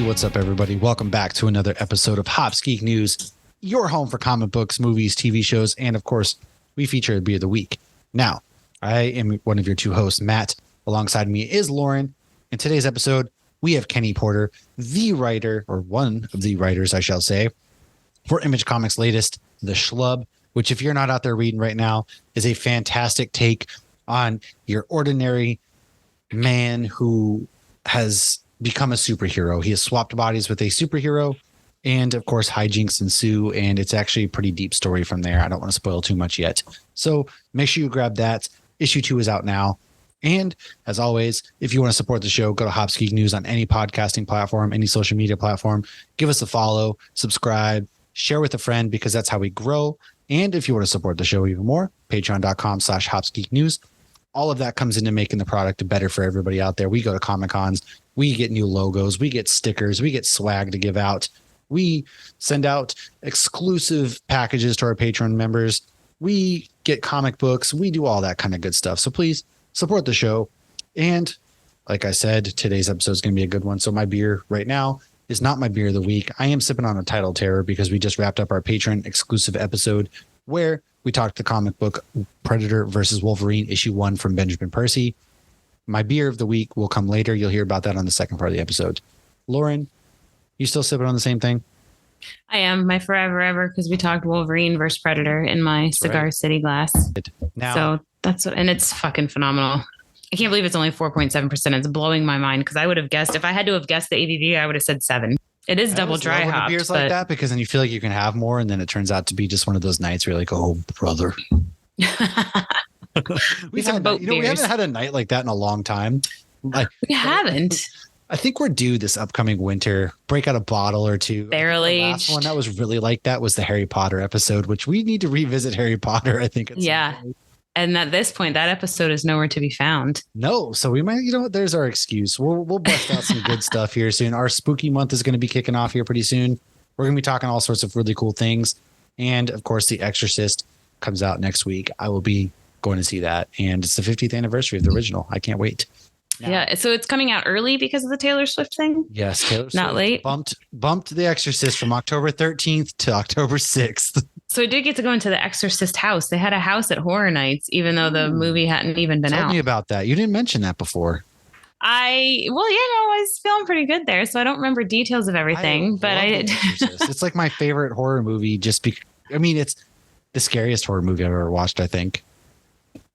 what's up, everybody? Welcome back to another episode of Hops Geek News, your home for comic books, movies, TV shows, and of course, we feature a beer of the week. Now, I am one of your two hosts, Matt. Alongside me is Lauren. In today's episode, we have Kenny Porter, the writer, or one of the writers, I shall say, for Image Comics' latest, TheSchlub, which, if you're not out there reading right now, is a fantastic take on your ordinary man who has become a superhero. He has swapped bodies with a superhero, and of course hijinks ensue, and it's actually a pretty deep story from there. I don't want to spoil too much yet, so make sure you grab that. Issue 2 is out now, and as always, if you want to support the show, go to Hops Geek News on any podcasting platform, any social media platform. Give us a follow, subscribe, share with a friend, because that's how we grow. And if you want to support the show even more, patreon.com/HopsGeekNews. All of that comes into making the product better for everybody out there. We go to Comic-Cons, we get new logos, we get stickers, we get swag to give out. We send out exclusive packages to our Patreon members. We get comic books. We do all that kind of good stuff. So please support the show. And like I said, today's episode is going to be a good one. So my beer right now is not my beer of the week. I am sipping on a Title Terror because we just wrapped up our Patreon exclusive episode where we talked the comic book Predator versus Wolverine issue 1 from Benjamin Percy. My beer of the week will come later. You'll hear about that on the second part of the episode. Lauren, you still sipping on the same thing? I am. My forever ever, because we talked Wolverine versus Predator in my Cigar City glass. Now, so that's what, and it's fucking phenomenal. I can't believe it's only 4.7%. It's blowing my mind because I would have guessed, if I had to have guessed the ABV, I would have said 7. It is double dry hopped. Beers like that, because then you feel like you can have more, and then it turns out to be just one of those nights where you're like, oh, brother. we haven't had a night like that in a long time. We haven't. I think we're due this upcoming winter. Break out a bottle or two. Barrel aged. The last one that was really like that was the Harry Potter episode, which we need to revisit Harry Potter, I think. Yeah. And at this point, that episode is nowhere to be found. No. So we might, there's our excuse. We'll bust out some good stuff here soon. Our spooky month is going to be kicking off here pretty soon. We're going to be talking all sorts of really cool things. And of course, The Exorcist comes out next week. I will be going to see that. And it's the 50th anniversary of the original. I can't wait. Now, yeah. So it's coming out early because of the Taylor Swift thing? Yes. Taylor Swift. Not late. Bumped The Exorcist from October 13th to October 6th. So I did get to go into the Exorcist house. They had a house at Horror Nights, even though the movie hadn't even been out. Tell me about that. You didn't mention that before. I was feeling pretty good there, so I don't remember details of everything, but I did. It's like my favorite horror movie. It's the scariest horror movie I've ever watched, I think.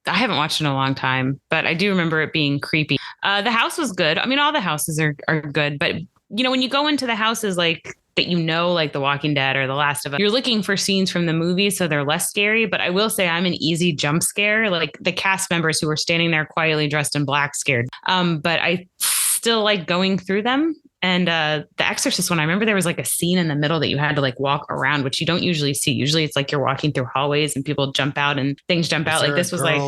I haven't watched it in a long time, but I do remember it being creepy. The house was good. I mean, all the houses are good, but when you go into the houses like that, like The Walking Dead or The Last of Us, you're looking for scenes from the movie, so they're less scary. But I will say I'm an easy jump scare. Like the cast members who were standing there quietly dressed in black scared. But I still like going through them. And The Exorcist one, I remember there was like a scene in the middle that you had to like walk around, which you don't usually see. Usually it's like you're walking through hallways and people jump out and things jump out. Like this was like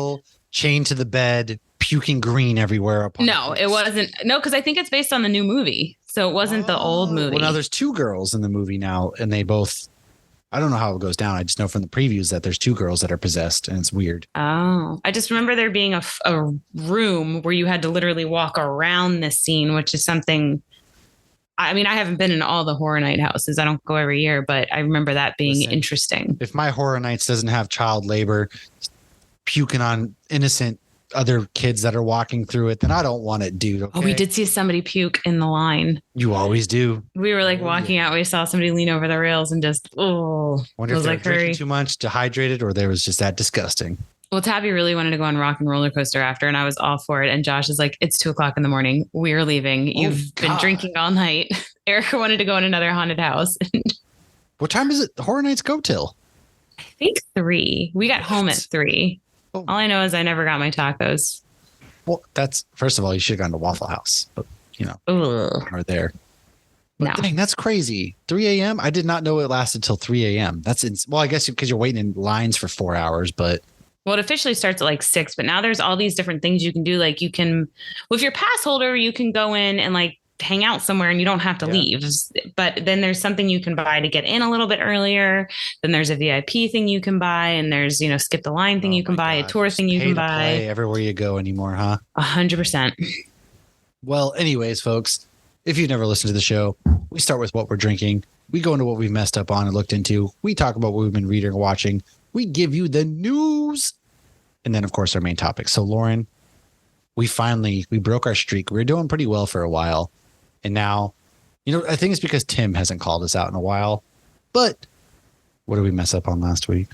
chained to the bed, puking green everywhere. No, it wasn't. No, because I think it's based on the new movie. So it wasn't the old movie. Well, now there's 2 girls in the movie now, and they both, I don't know how it goes down. I just know from the previews that there's 2 girls that are possessed, and it's weird. Oh, I just remember there being a room where you had to literally walk around this scene, which is something. I mean, I haven't been in all the Horror Night houses. I don't go every year, but I remember that being interesting. If my Horror Nights doesn't have child labor puking on innocent other kids that are walking through it, then I don't want it, dude. Okay? Oh, we did see somebody puke in the line. You always do. We were like walking out. We saw somebody lean over the rails and just, wonder if they were drinking too much, dehydrated, or they was just that disgusting. Well, Tabby really wanted to go on Rock and Roller Coaster after, and I was all for it. And Josh is like, it's 2:00 in the morning. We're leaving. You've been drinking all night. Erica wanted to go in another haunted house. What time is it? Horror Nights go till? I think 3. We got home at 3. Oh. All I know is I never got my tacos. Well, that's, first of all, you should have gone to Waffle House, but are there. But dang, that's crazy. 3 a.m. I did not know it lasted till 3 a.m. Well, I guess because you're waiting in lines for 4 hours, but. Well, it officially starts at like 6, but now there's all these different things you can do. Like if you're pass holder, you can go in and like hang out somewhere and you don't have to leave. But then there's something you can buy to get in a little bit earlier. Then there's a VIP thing you can buy, and there's, skip the line thing you can buy, a tour thing you can buy. Play everywhere you go anymore, huh? 100%. Well, anyways, folks, If you've never listened to the show, we start with what we're drinking. We go into what we've messed up on and looked into. We talk about what we've been reading or watching. We give you the news. And then, of course, our main topic. So, Lauren, we broke our streak. We were doing pretty well for a while. And now, I think it's because Tim hasn't called us out in a while. But what did we mess up on last week?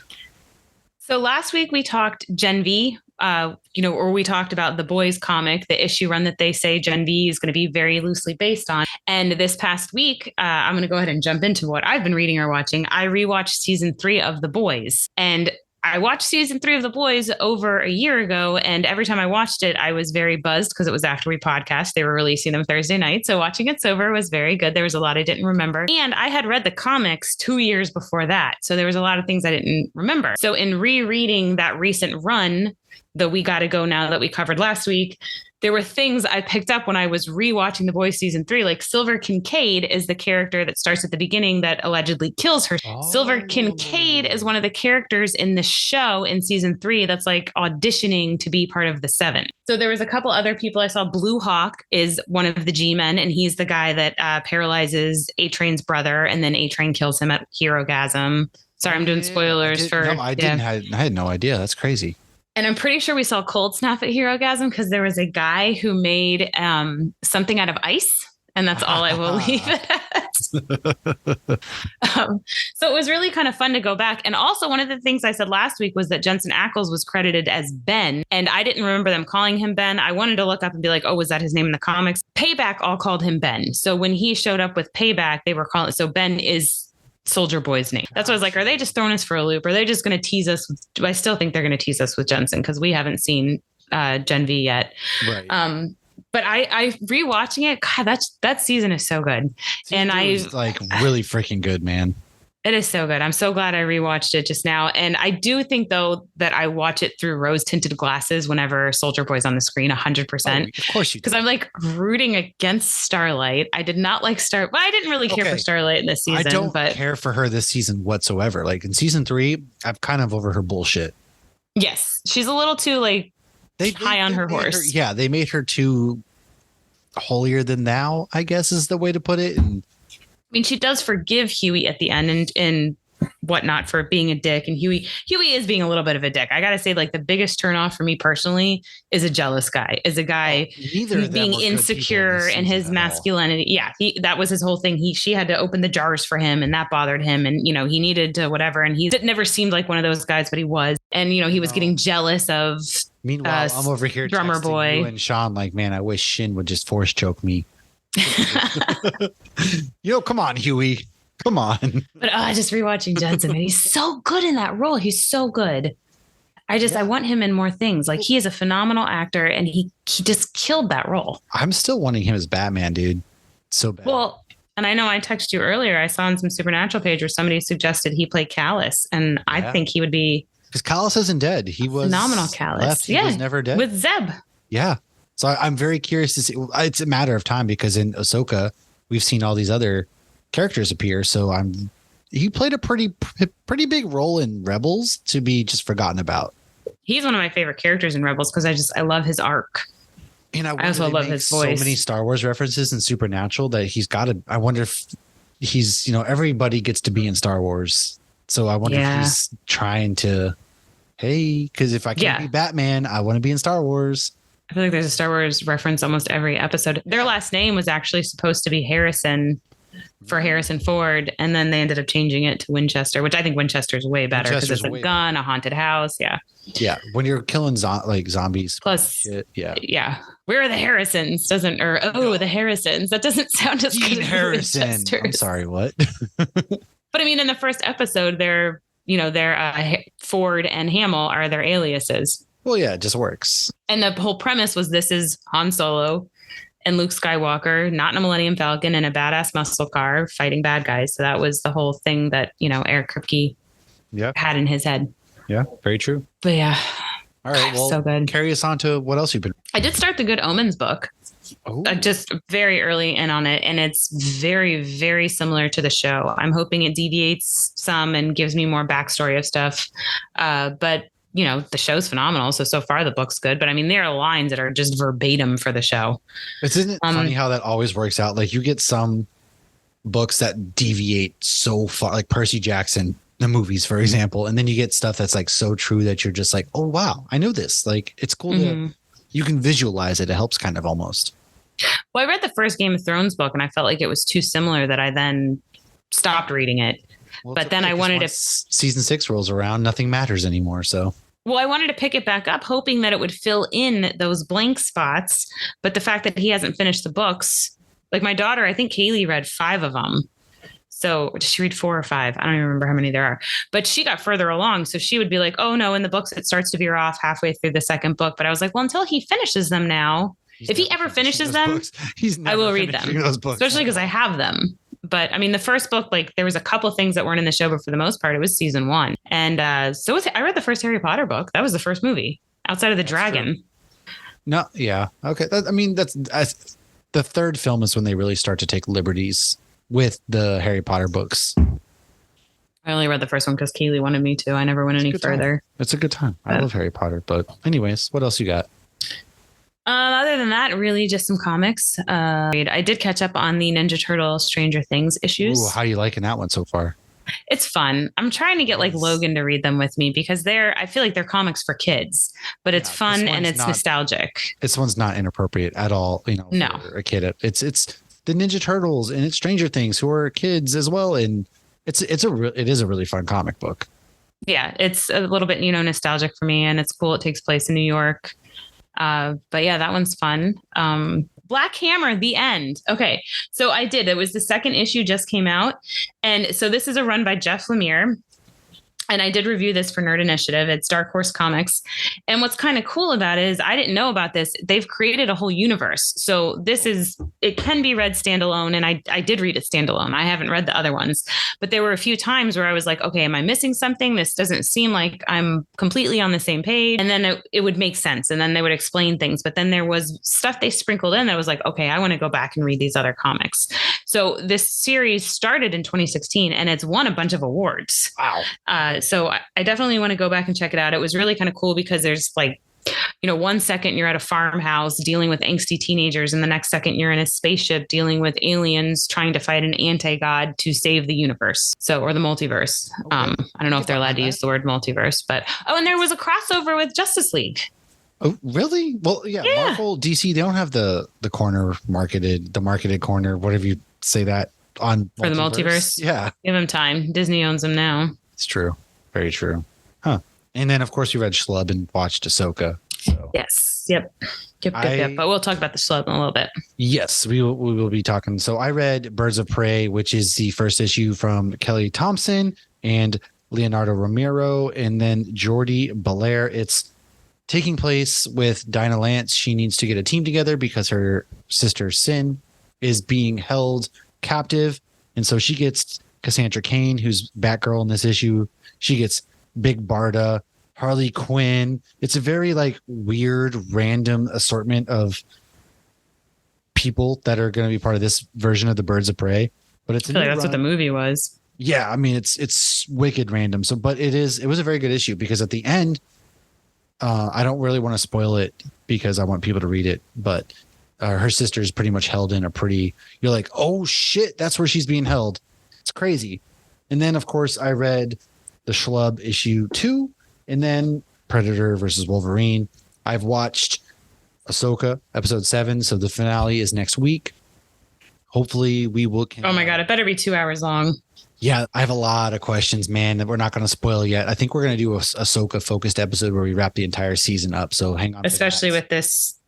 So last week we talked Gen V, or we talked about the Boys comic, the issue run that they say Gen V is going to be very loosely based on. And this past week, I'm going to go ahead and jump into what I've been reading or watching. I rewatched season 3 of The Boys, and I watched season 3 of The Boys over a year ago. And every time I watched it, I was very buzzed because it was after we podcast. They were releasing them Thursday night. So watching it sober was very good. There was a lot I didn't remember. And I had read the comics 2 years before that. So there was a lot of things I didn't remember. So in rereading that recent run, the We Gotta Go Now that we covered last week, there were things I picked up when I was rewatching The Boys season 3, like Silver Kincaid is the character that starts at the beginning that allegedly kills her. Oh. Silver Kincaid is one of the characters in the show in season 3 that's like auditioning to be part of the 7. So there was a couple other people I saw. Blue Hawk is one of the G-men, and he's the guy that paralyzes A-Train's brother, and then A-Train kills him at Herogasm. Sorry, I'm doing spoilers I had no idea. That's crazy. And I'm pretty sure we saw Cold Snap at Herogasm because there was a guy who made something out of ice. And that's all I will leave it at. So it was really kind of fun to go back. And also one of the things I said last week was that Jensen Ackles was credited as Ben. And I didn't remember them calling him Ben. I wanted to look up and be like, oh, was that his name in the comics? Payback all called him Ben. So when he showed up with Payback, they were calling. So Ben is Soldier Boy's name. That's why I was like, are they just throwing us for a loop? Are they just going to tease us? I still think they're going to tease us with Jensen because we haven't seen Gen V yet. Right. But I rewatching it, God, that season is so good. And I like really freaking good, man. It is so good. I'm so glad I rewatched it just now. And I do think, though, that I watch it through rose-tinted glasses whenever Soldier Boy's on the screen, 100%. Of course you do. Because I'm like rooting against Starlight. I did not like Well, I didn't really care for Starlight in this season. I don't care for her this season whatsoever. Like in season 3, I'm kind of over her bullshit. Yes. She's a little too high on her horse. They made her too holier than thou, I guess is the way to put it. And I mean, she does forgive Huey at the end and whatnot for being a dick. And Huey is being a little bit of a dick. I got to say, like, the biggest turnoff for me personally is a jealous guy, is a guy who's being insecure in his masculinity. Yeah, that was his whole thing. She had to open the jars for him and that bothered him. And, he needed to whatever. And he never seemed like one of those guys, but he was. And, he was getting jealous of Meanwhile, I'm over here Drummer Boy you and Sean like, man, I wish Shin would just force choke me. Come on, Huey. Come on. But just rewatching Jensen, man, he's so good in that role. He's so good. I want him in more things. Like, he is a phenomenal actor, and he just killed that role. I'm still wanting him as Batman, dude. So bad. Well, and I know I texted you earlier. I saw on some Supernatural page where somebody suggested he play Callus, and I think he would be. Because Callus isn't dead. He was phenomenal. Callus, he was never dead with Zeb. Yeah. So I'm very curious to see. It's a matter of time because in Ahsoka, we've seen all these other characters appear. So he played a pretty big role in Rebels to be just forgotten about. He's one of my favorite characters in Rebels because I love his arc. And I also love his voice. So many Star Wars references in Supernatural that he's got to. I wonder if he's everybody gets to be in Star Wars. So I wonder if he's trying to. Hey, because if I can't be Batman, I want to be in Star Wars. I feel like there's a Star Wars reference almost every episode. Their last name was actually supposed to be Harrison for Harrison Ford, and then they ended up changing it to Winchester, which I think Winchester is way better because it's a gun, a haunted house. Yeah. Yeah. When you're killing zombies. Plus, shit, yeah. Yeah. Where are the Harrisons? The Harrisons. That doesn't sound as good as Harrison. I'm sorry, what? But I mean, in the first episode, they're Ford and Hamill are their aliases. Well, yeah, it just works. And the whole premise was this is Han Solo and Luke Skywalker, not in a Millennium Falcon, in a badass muscle car fighting bad guys. So that was the whole thing that, Eric Kripke had in his head. Yeah, very true. But yeah. All right, well, so good. Carry us on to what else you've been. I did start the Good Omens book. Just very early in on it. And it's very, very similar to the show. I'm hoping it deviates some and gives me more backstory of stuff. But the show's phenomenal. So far the book's good, but I mean, there are lines that are just verbatim for the show. Isn't it funny how that always works out? Like you get some books that deviate so far, like Percy Jackson, the movies, for example. And then you get stuff that's like so true that you're just like, oh, wow, I know this. Like it's cool you can visualize it. It helps kind of almost. Well, I read the first Game of Thrones book and I felt like it was too similar that I then stopped reading it. Well, but then I wanted to. Season 6 rolls around, nothing matters anymore. So. Well, I wanted to pick it back up, hoping that it would fill in those blank spots. But the fact that he hasn't finished the books, like my daughter, I think Kaylee read 5 of them. So did she read 4 or 5? I don't even remember how many there are. But she got further along. So she would be like, oh, no, in the books, it starts to veer off halfway through the second book. But I was like, well, until he finishes them now, if he ever finishes them, I will read them, especially because I have them. But I mean, the first book, like there was a couple things that weren't in the show, but for the most part, it was season 1. And I read the first Harry Potter book. That was the first movie outside of the dragon. True. No. Yeah. Okay. That's the third film is when they really start to take liberties with the Harry Potter books. I only read the first one because Kaylee wanted me to. I never went any further. It's a good time. I love Harry Potter. But anyways, what else you got? Other than that, really just some comics. I did catch up on the Ninja Turtle Stranger Things issues. Ooh, how are you liking that one so far? It's fun. I'm trying to get like Logan to read them with me because I feel like they're comics for kids, but it's fun and it's nostalgic. This one's not inappropriate at all. No. For a kid. It's the Ninja Turtles and it's Stranger Things who are kids as well. And it is a really fun comic book. Yeah. It's a little bit, nostalgic for me and it's cool. It takes place in New York. But yeah, that one's fun. Black Hammer, the end. Okay. So it was the second issue just came out. And so this is a run by Jeff Lemire. And I did review this for Nerd Initiative. It's Dark Horse Comics. And what's kind of cool about it is I didn't know about this. They've created a whole universe. So it can be read standalone. And I did read it standalone. I haven't read the other ones. But there were a few times where I was like, okay, am I missing something? This doesn't seem like I'm completely on the same page. And then it would make sense. And then they would explain things. But then there was stuff they sprinkled in that was like, okay, I want to go back and read these other comics. So this series started in 2016 and it's won a bunch of awards. Wow. So I definitely want to go back and check it out. It was really kind of cool because there's like, 1 second you're at a farmhouse dealing with angsty teenagers and the next second you're in a spaceship dealing with aliens trying to fight an anti-god to save the universe. Or the multiverse. Okay. I don't know if they're allowed to use the word multiverse, but and there was a crossover with Justice League. Oh, really? Well, yeah. Marvel, DC, they don't have the marketed corner, whatever you say that on for the multiverse. Yeah. Give them time. Disney owns them now. It's true. Very true. Huh. And then, of course, you read Schlub and watched Ahsoka. So. Yes. Yep. But we'll talk about the Schlub in a little bit. Yes, we will be talking. So I read Birds of Prey, which is the first issue from Kelly Thompson and Leonardo Romero, and then Jordi Belair. It's taking place with Dinah Lance. She needs to get a team together because her sister Sin is being held captive. And so she gets Cassandra Cain, who's Batgirl in this issue. She gets Big Barda, Harley Quinn. It's a very weird, random assortment of people that are going to be part of this version of the Birds of Prey. But it's that's what the movie was. Yeah, I mean it's wicked random. So, but it was a very good issue because at the end, I don't really want to spoil it because I want people to read it. But her sister is pretty much held in you're like, oh shit, that's where she's being held. It's crazy. And then, of course, I read the Schlub issue 2 and then Predator versus Wolverine. I've watched Ahsoka episode 7. So the finale is next week. Hopefully we will. Oh my God. It better be 2 hours long. Yeah. I have a lot of questions, man, that we're not going to spoil yet. I think we're going to do a Ahsoka focused episode where we wrap the entire season up. So hang on. Especially with this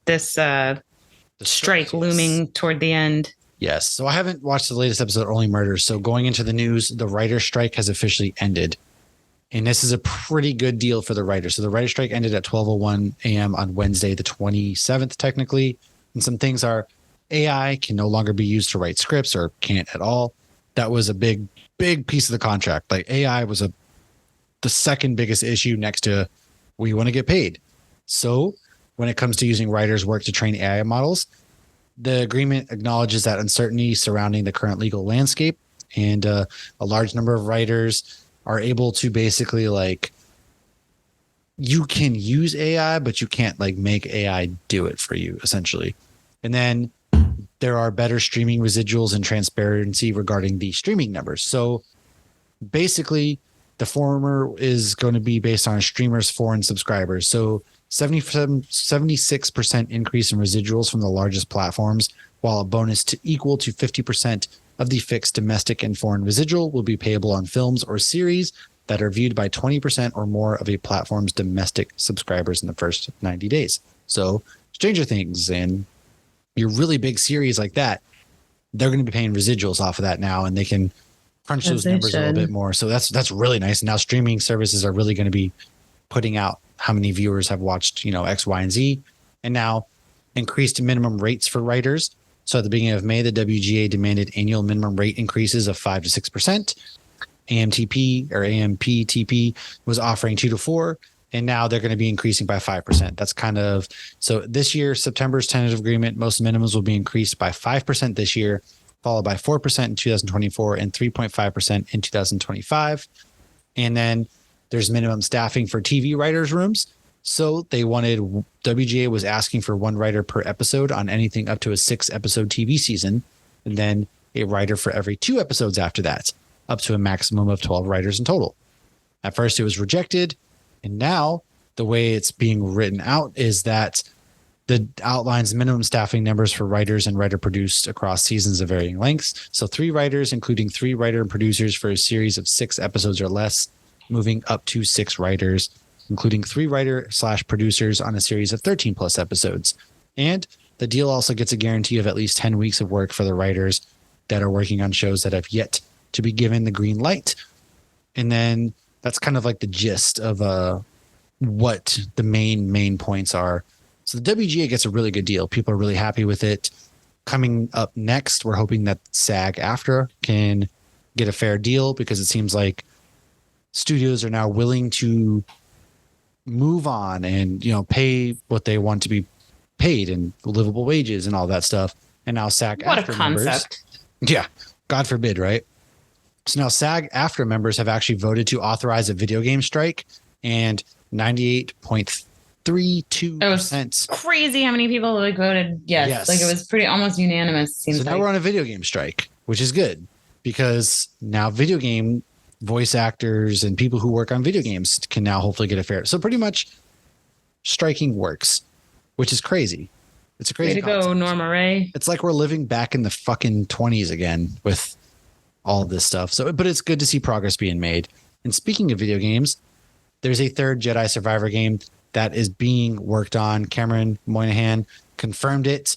strike looming toward the end. Yes. So I haven't watched the latest episode, Only Murders. So going into the news, the writer's strike has officially ended. And this is a pretty good deal for the writers. So the writer's strike ended at 12:01 a.m. on Wednesday, the 27th, technically. And some things are AI can no longer be used to write scripts or can't at all. That was a big, big piece of the contract. AI was the second biggest issue next to we want to get paid. So when it comes to using writers' work to train AI models, the agreement acknowledges that uncertainty surrounding the current legal landscape, and a large number of writers are able to basically you can use AI, but you can't like make AI do it for you, essentially. And then there are better streaming residuals and transparency regarding the streaming numbers. So basically, the former is going to be based on a streamer's foreign subscribers. So 76% increase in residuals from the largest platforms, while a bonus to equal to 50% of the fixed domestic and foreign residual will be payable on films or series that are viewed by 20% or more of a platform's domestic subscribers in the first 90 days. So Stranger Things and your really big series like that, they're going to be paying residuals off of that now, and they can crunch those numbers a little bit more. So that's really nice. And now streaming services are really going to be putting out how many viewers have watched, X, Y, and Z. And now increased minimum rates for writers. So at the beginning of May, the WGA demanded annual minimum rate increases of 5 to 6%. AMPTP was offering 2 to 4, and now they're going to be increasing by 5%. That's kind of, so this year, September's tentative agreement, most minimums will be increased by 5% this year, followed by 4% in 2024 and 3.5% in 2025. And then there's minimum staffing for TV writers' rooms. So WGA was asking for 1 writer per episode on anything up to a 6-episode TV season, and then a writer for every 2 episodes after that, up to a maximum of 12 writers in total. At first it was rejected, and now the way it's being written out is that the outlines minimum staffing numbers for writers and writer produced across seasons of varying lengths. So 3 writers, including 3 writer and producers for a series of 6 episodes or less, moving up to 6 writers, including 3 writer/producers on a series of 13 plus episodes. And the deal also gets a guarantee of at least 10 weeks of work for the writers that are working on shows that have yet to be given the green light. And then that's kind of like the gist of what the main points are. So the WGA gets a really good deal. People are really happy with it. Coming up next, we're hoping that SAG-AFTRA can get a fair deal, because it seems like studios are now willing to move on and, pay what they want to be paid and livable wages and all that stuff. And now SAG-AFTRA what a concept. Yeah. God forbid, right? So now SAG-AFTRA members have actually voted to authorize a video game strike, and 98.32%. It was crazy how many people voted yes. Like it was pretty almost unanimous. So now we're on a video game strike, which is good, because now video game voice actors and people who work on video games can now hopefully get a fair. So pretty much striking works, which is crazy. It's a crazy way to concept. go, Norma Ray. It's like we're living back in the fucking 20s again with all this stuff. So, but it's good to see progress being made. And speaking of video games, there's a 3rd Jedi Survivor game that is being worked on. Cameron Moynihan confirmed it.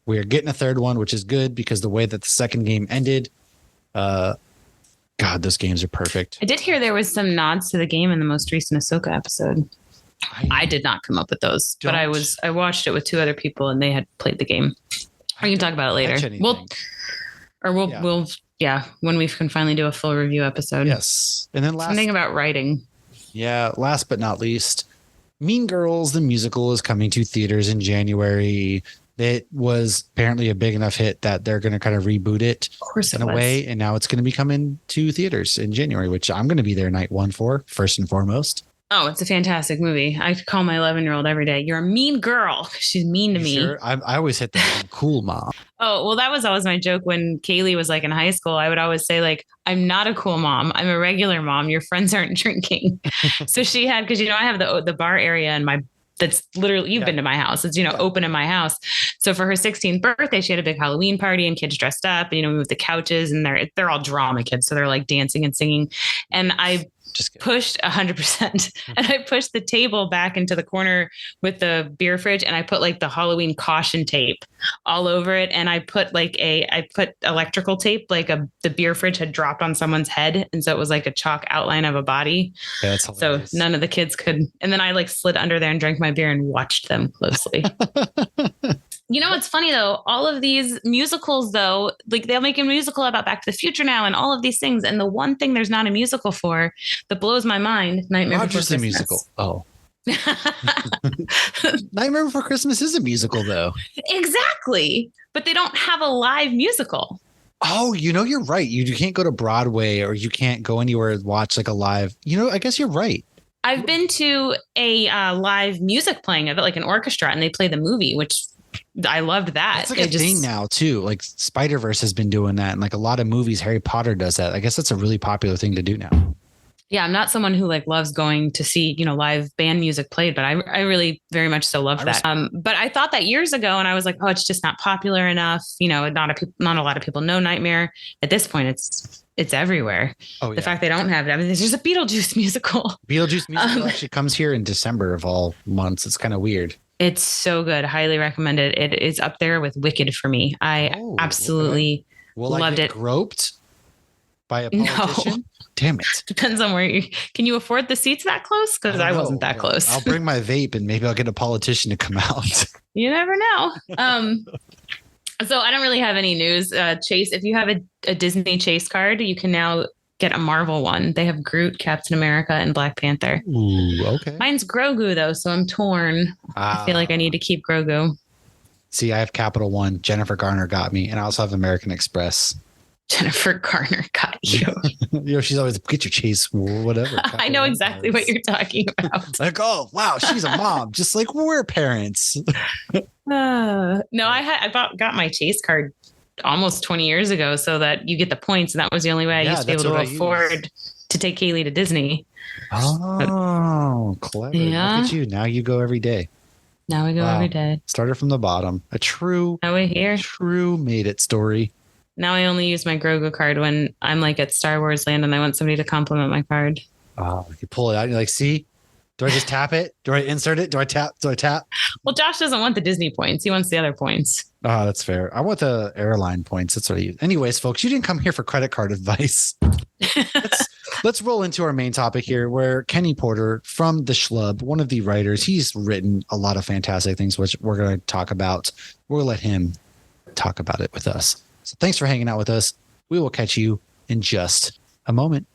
We are getting a 3rd one, which is good, because the way that the 2nd game ended, God, those games are perfect. I did hear there was some nods to the game in the most recent Ahsoka episode. I did not come up with those, but I watched it with 2 other people, and they had played the game. We can talk about it later. We'll when we can finally do a full review episode. Yes. And then something about writing. Yeah. Last but not least, Mean Girls, the musical, is coming to theaters in January. It was apparently a big enough hit that they're going to kind of reboot it in a way. And now it's going to be coming to theaters in January, which I'm going to be there night 1 for, first and foremost. Oh, it's a fantastic movie. I call my 11-year-old every day, "You're a mean girl." She's mean to me. Sure? I always hit the cool mom. Oh, well, that was always my joke when Kaylee was like in high school. I would always say, like, "I'm not a cool mom. I'm a regular mom. Your friends aren't drinking." So she had, because, I have the bar area in my, that's literally, you've been to my house. It's, open in my house. So for her 16th birthday, she had a big Halloween party and kids dressed up, we moved the couches, and they're all drama kids. So they're like dancing and singing. And I pushed 100%. And I pushed the table back into the corner with the beer fridge, and I put like the Halloween caution tape all over it. And I put electrical tape, like the beer fridge had dropped on someone's head. And so it was like a chalk outline of a body. Yeah, that's hilarious. So none of the kids could. And then I like slid under there and drank my beer and watched them closely. It's funny though, all of these musicals though, like they'll make a musical about Back to the Future now and all of these things. And the one thing there's not a musical for that blows my mind, Nightmare Before Christmas. Musical. Oh. Nightmare Before Christmas is a musical though. Exactly. But they don't have a live musical. Oh, you're right. You can't go to Broadway, or you can't go anywhere and watch like a live, I guess you're right. I've been to a live music playing of it, like an orchestra, and they play the movie, which I loved that. That's like a thing now too. Like Spider-Verse has been doing that, and like a lot of movies, Harry Potter does that. I guess that's a really popular thing to do now. Yeah, I'm not someone who like loves going to see, live band music played, but I really very much so love that. But I thought that years ago, and I was like, oh, it's just not popular enough. Not a lot of people know Nightmare. At this point, it's everywhere. Oh, yeah. The fact they don't have it. I mean, there's just a Beetlejuice musical. Beetlejuice musical actually comes here in December of all months. It's kind of weird. It's so good. Highly recommend it. It is up there with Wicked for me. I absolutely loved it. Groped by a politician? No. Damn it. Depends on can you afford the seats that close? Because I wasn't that close. I'll bring my vape and maybe I'll get a politician to come out. You never know. So I don't really have any news. Chase, if you have a Disney Chase card, you can now get a Marvel one. They have Groot, Captain America, and Black Panther. Ooh, okay. Mine's Grogu though, so I'm torn. I feel like I need to keep Grogu. See, I have Capital One. Jennifer Garner got me, and I also have American Express. Jennifer Garner got you. She's always get your Chase, whatever. I know exactly what you're talking about. Like, oh wow, she's a mom, just like we're parents. No, I got my Chase card almost 20 years ago, so that you get the points, and that was the only way I used to be able to afford to take Kaylee to Disney. Oh, clever! Yeah. Look at you. Now you go every day. Now we go every day. Started from the bottom. A true made it story. Now I only use my Grogu card when I'm like at Star Wars Land and I want somebody to compliment my card. Oh, you pull it out and you're like, see, do I just tap it? Do I insert it? Do I tap? Well, Josh doesn't want the Disney points. He wants the other points. Oh, that's fair. I want the airline points. That's what I use. Anyways, folks, you didn't come here for credit card advice. Let's roll into our main topic here, where Kenny Porter from TheSchlub, one of the writers, he's written a lot of fantastic things, which we're going to talk about. We'll let him talk about it with us. So thanks for hanging out with us. We will catch you in just a moment.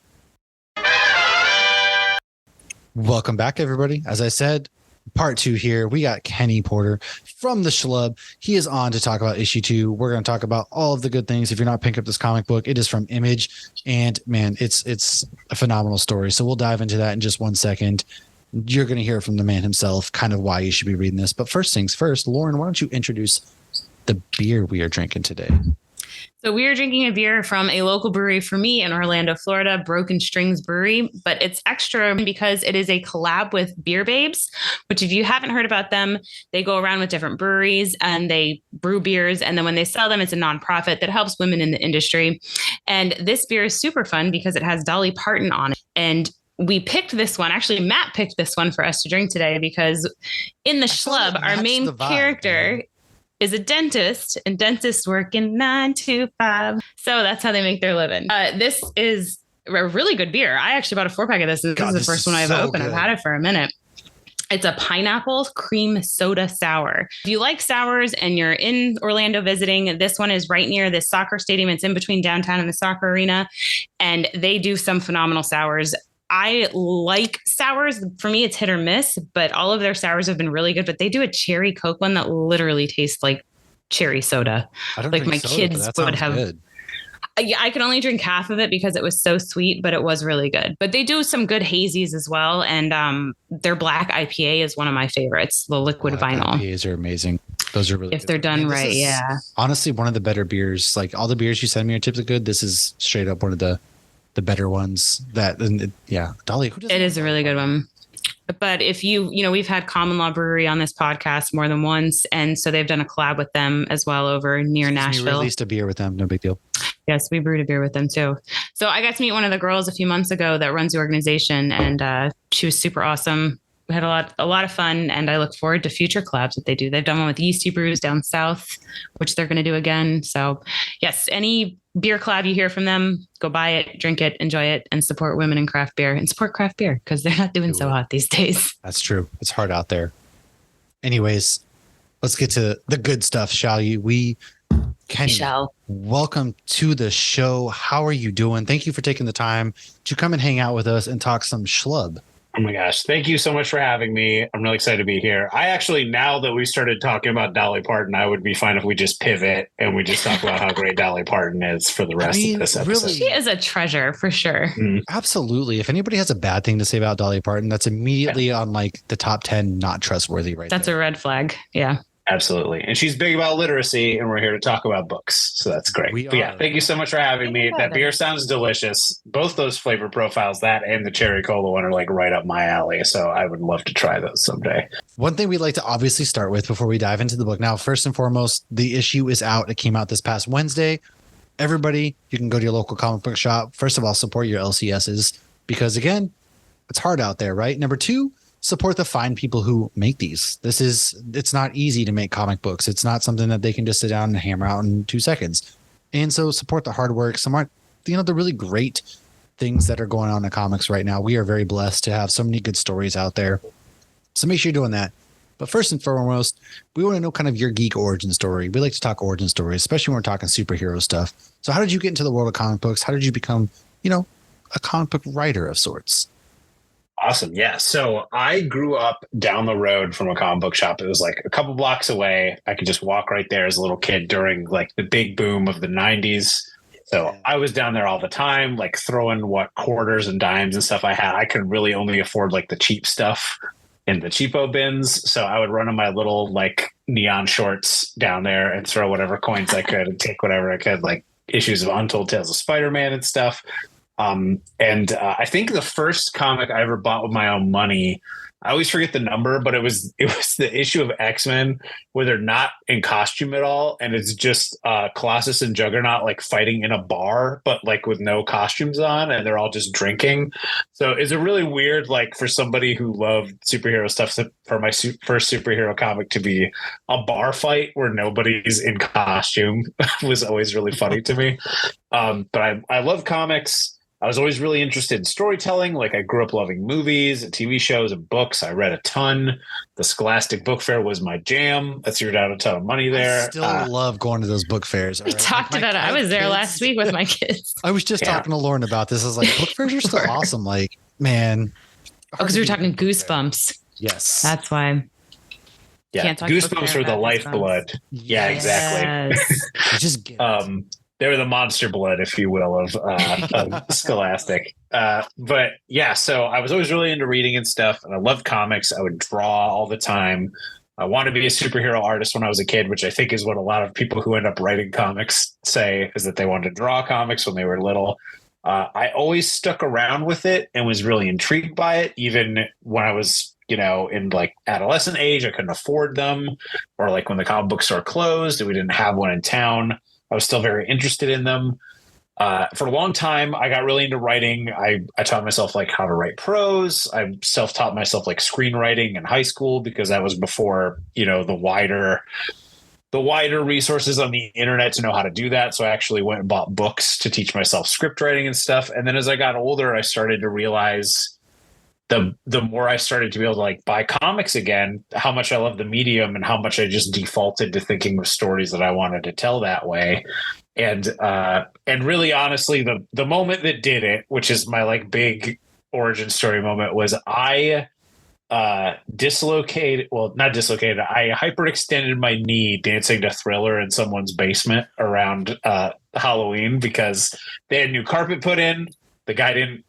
Welcome back, everybody. As I said, part 2 here. We got Kenny Porter from TheSchlub. He is on to talk about issue 2. We're going to talk about all of the good things. If you're not picking up this comic book, it is from Image. And man, it's a phenomenal story. So we'll dive into that in just 1 second. You're going to hear from the man himself, kind of why you should be reading this. But first things first, Lauren, why don't you introduce the beer we are drinking today? So we are drinking a beer from a local brewery for me in Orlando, Florida, Broken Strings Brewery, but it's extra because it is a collab with Beer Babes, which if you haven't heard about them, they go around with different breweries and they brew beers. And then when they sell them, it's a nonprofit that helps women in the industry. And this beer is super fun because it has Dolly Parton on it. And we picked this one. Actually, Matt picked this one for us to drink today because in TheSchlub, our main character is a dentist, and dentists work in 9 to 5. So that's how they make their living. This is a really good beer. I actually bought a 4-pack of this. This is the first one I've opened. I've had it for a minute. It's a pineapple cream soda sour. If you like sours and you're in Orlando visiting, this one is right near the soccer stadium. It's in between downtown and the soccer arena, and they do some phenomenal sours. I like sours. For me, it's hit or miss, but all of their sours have been really good. But they do a cherry Coke one that literally tastes like cherry soda. Like my kids would have. Good. Yeah, I could only drink half of it because it was so sweet, but it was really good. But they do some good hazies as well. And their black IPA is one of my favorites, the liquid vinyl. IPAs are amazing. Those are really if good. They're done right. Yeah. Honestly, one of the better beers. Like all the beers you send me are typically good. This is straight up one of the better ones Dolly. It is a really good one. But if we've had Common Law Brewery on this podcast more than once. And so they've done a collab with them as well over near Nashville. You released a beer with them. No big deal. Yes, we brewed a beer with them too. So I got to meet one of the girls a few months ago that runs the organization, and she was super awesome. We had a lot of fun, and I look forward to future collabs that they do. They've done one with Yeasty Brews down south, which they're going to do again. So yes, any beer collab you hear from them, go buy it, drink it, enjoy it, and support women in craft beer and support craft beer because they're not doing so hot these days. That's true. It's hard out there. Anyways, let's get to the good stuff, shall you? Kenny, welcome to the show. How are you doing? Thank you for taking the time to come and hang out with us and talk some Schlub. Oh my gosh. Thank you so much for having me. I'm really excited to be here. I actually, now that we started talking about Dolly Parton, I would be fine if we just pivot and we just talk about how great Dolly Parton is for the rest of this episode. She is a treasure for sure. Absolutely. If anybody has a bad thing to say about Dolly Parton, that's immediately on like the top 10 not trustworthy That's a red flag. Yeah. Absolutely. And she's big about literacy, and we're here to talk about books. So that's great. Thank you so much for having me. That beer sounds delicious. Both those flavor profiles, that and the cherry cola one, are like right up my alley. So I would love to try those someday. One thing we'd like to obviously start with before we dive into the book. Now, first and foremost, the issue is out. It came out this past Wednesday. Everybody, you can go to your local comic book shop. First of all, support your LCSs because, again, it's hard out there, right? Number two, support the fine people who make these. It's not easy to make comic books. It's not something that they can just sit down and hammer out in 2 seconds. And so support the hard work, support, the really great things that are going on in comics right now. We are very blessed to have so many good stories out there. So make sure you're doing that. But first and foremost, we want to know kind of your geek origin story. We like to talk origin stories, especially when we're talking superhero stuff. So how did you get into the world of comic books? How did you become, a comic book writer of sorts? Awesome. Yeah. So I grew up down the road from a comic book shop. It was like a couple blocks away. I could just walk right there as a little kid during like the big boom of the 90s. So I was down there all the time, like throwing what quarters and dimes and stuff I had. I could really only afford like the cheap stuff in the cheapo bins. So I would run in my little like neon shorts down there and throw whatever coins I could and take whatever I could, like issues of Untold Tales of Spider-Man and stuff. I think the first comic I ever bought with my own money, I always forget the number, but it was the issue of X-Men where they're not in costume at all. And it's just Colossus and Juggernaut like fighting in a bar, but like with no costumes on, and they're all just drinking. So it's a really weird, like for somebody who loved superhero stuff, for my first superhero comic to be a bar fight where nobody's in costume was always really funny to me. But I love comics. I was always really interested in storytelling. Like I grew up loving movies and TV shows and books. I read a ton. The Scholastic Book Fair was my jam. I threw out a ton of money there. I still love going to those book fairs. We talked about it. I was there last week with my kids. I was just talking to Lauren about this. I was like, book fairs are still awesome. Like, man. Because we were talking Goosebumps. Yes. That's why. Yeah. Goosebumps were the lifeblood. Yeah, exactly. Just they were the monster blood, if you will, of Scholastic. But yeah, so I was always really into reading and stuff, and I loved comics. I would draw all the time. I wanted to be a superhero artist when I was a kid, which I think is what a lot of people who end up writing comics say, is that they wanted to draw comics when they were little. I always stuck around with it and was really intrigued by it, even when I was in like adolescent age. I couldn't afford them, or like when the comic book store closed and we didn't have one in town. I was still very interested in them. For a long time, I got really into writing. I taught myself like how to write prose. I self-taught myself like screenwriting in high school because that was before, the wider resources on the internet to know how to do that. So I actually went and bought books to teach myself script writing and stuff. And then as I got older, I started to realize the more I started to be able to like buy comics again, how much I love the medium and how much I just defaulted to thinking of stories that I wanted to tell that way. And really honestly, the moment that did it, which is my like big origin story moment, was I hyperextended my knee dancing to Thriller in someone's basement around Halloween because they had new carpet put in. The guy didn't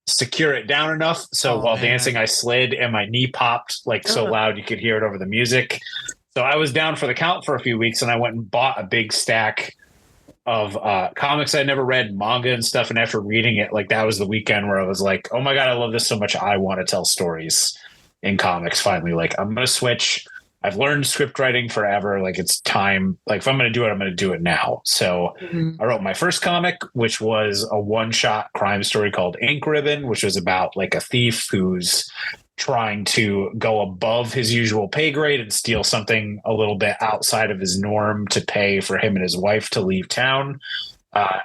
secure it down enough, so while dancing I slid and my knee popped like so loud you could hear it over the music. So I was down for the count for a few weeks, and I went and bought a big stack of comics I'd never read, manga and stuff. And after reading it, like that was the weekend where I was like, oh my god, I love this so much, I want to tell stories in comics finally. Like I'm gonna switch. I've learned script writing forever. Like it's time. Like if I'm going to do it, I'm going to do it now. So I wrote my first comic, which was a one-shot crime story called Ink Ribbon, which was about like a thief who's trying to go above his usual pay grade and steal something a little bit outside of his norm to pay for him and his wife to leave town.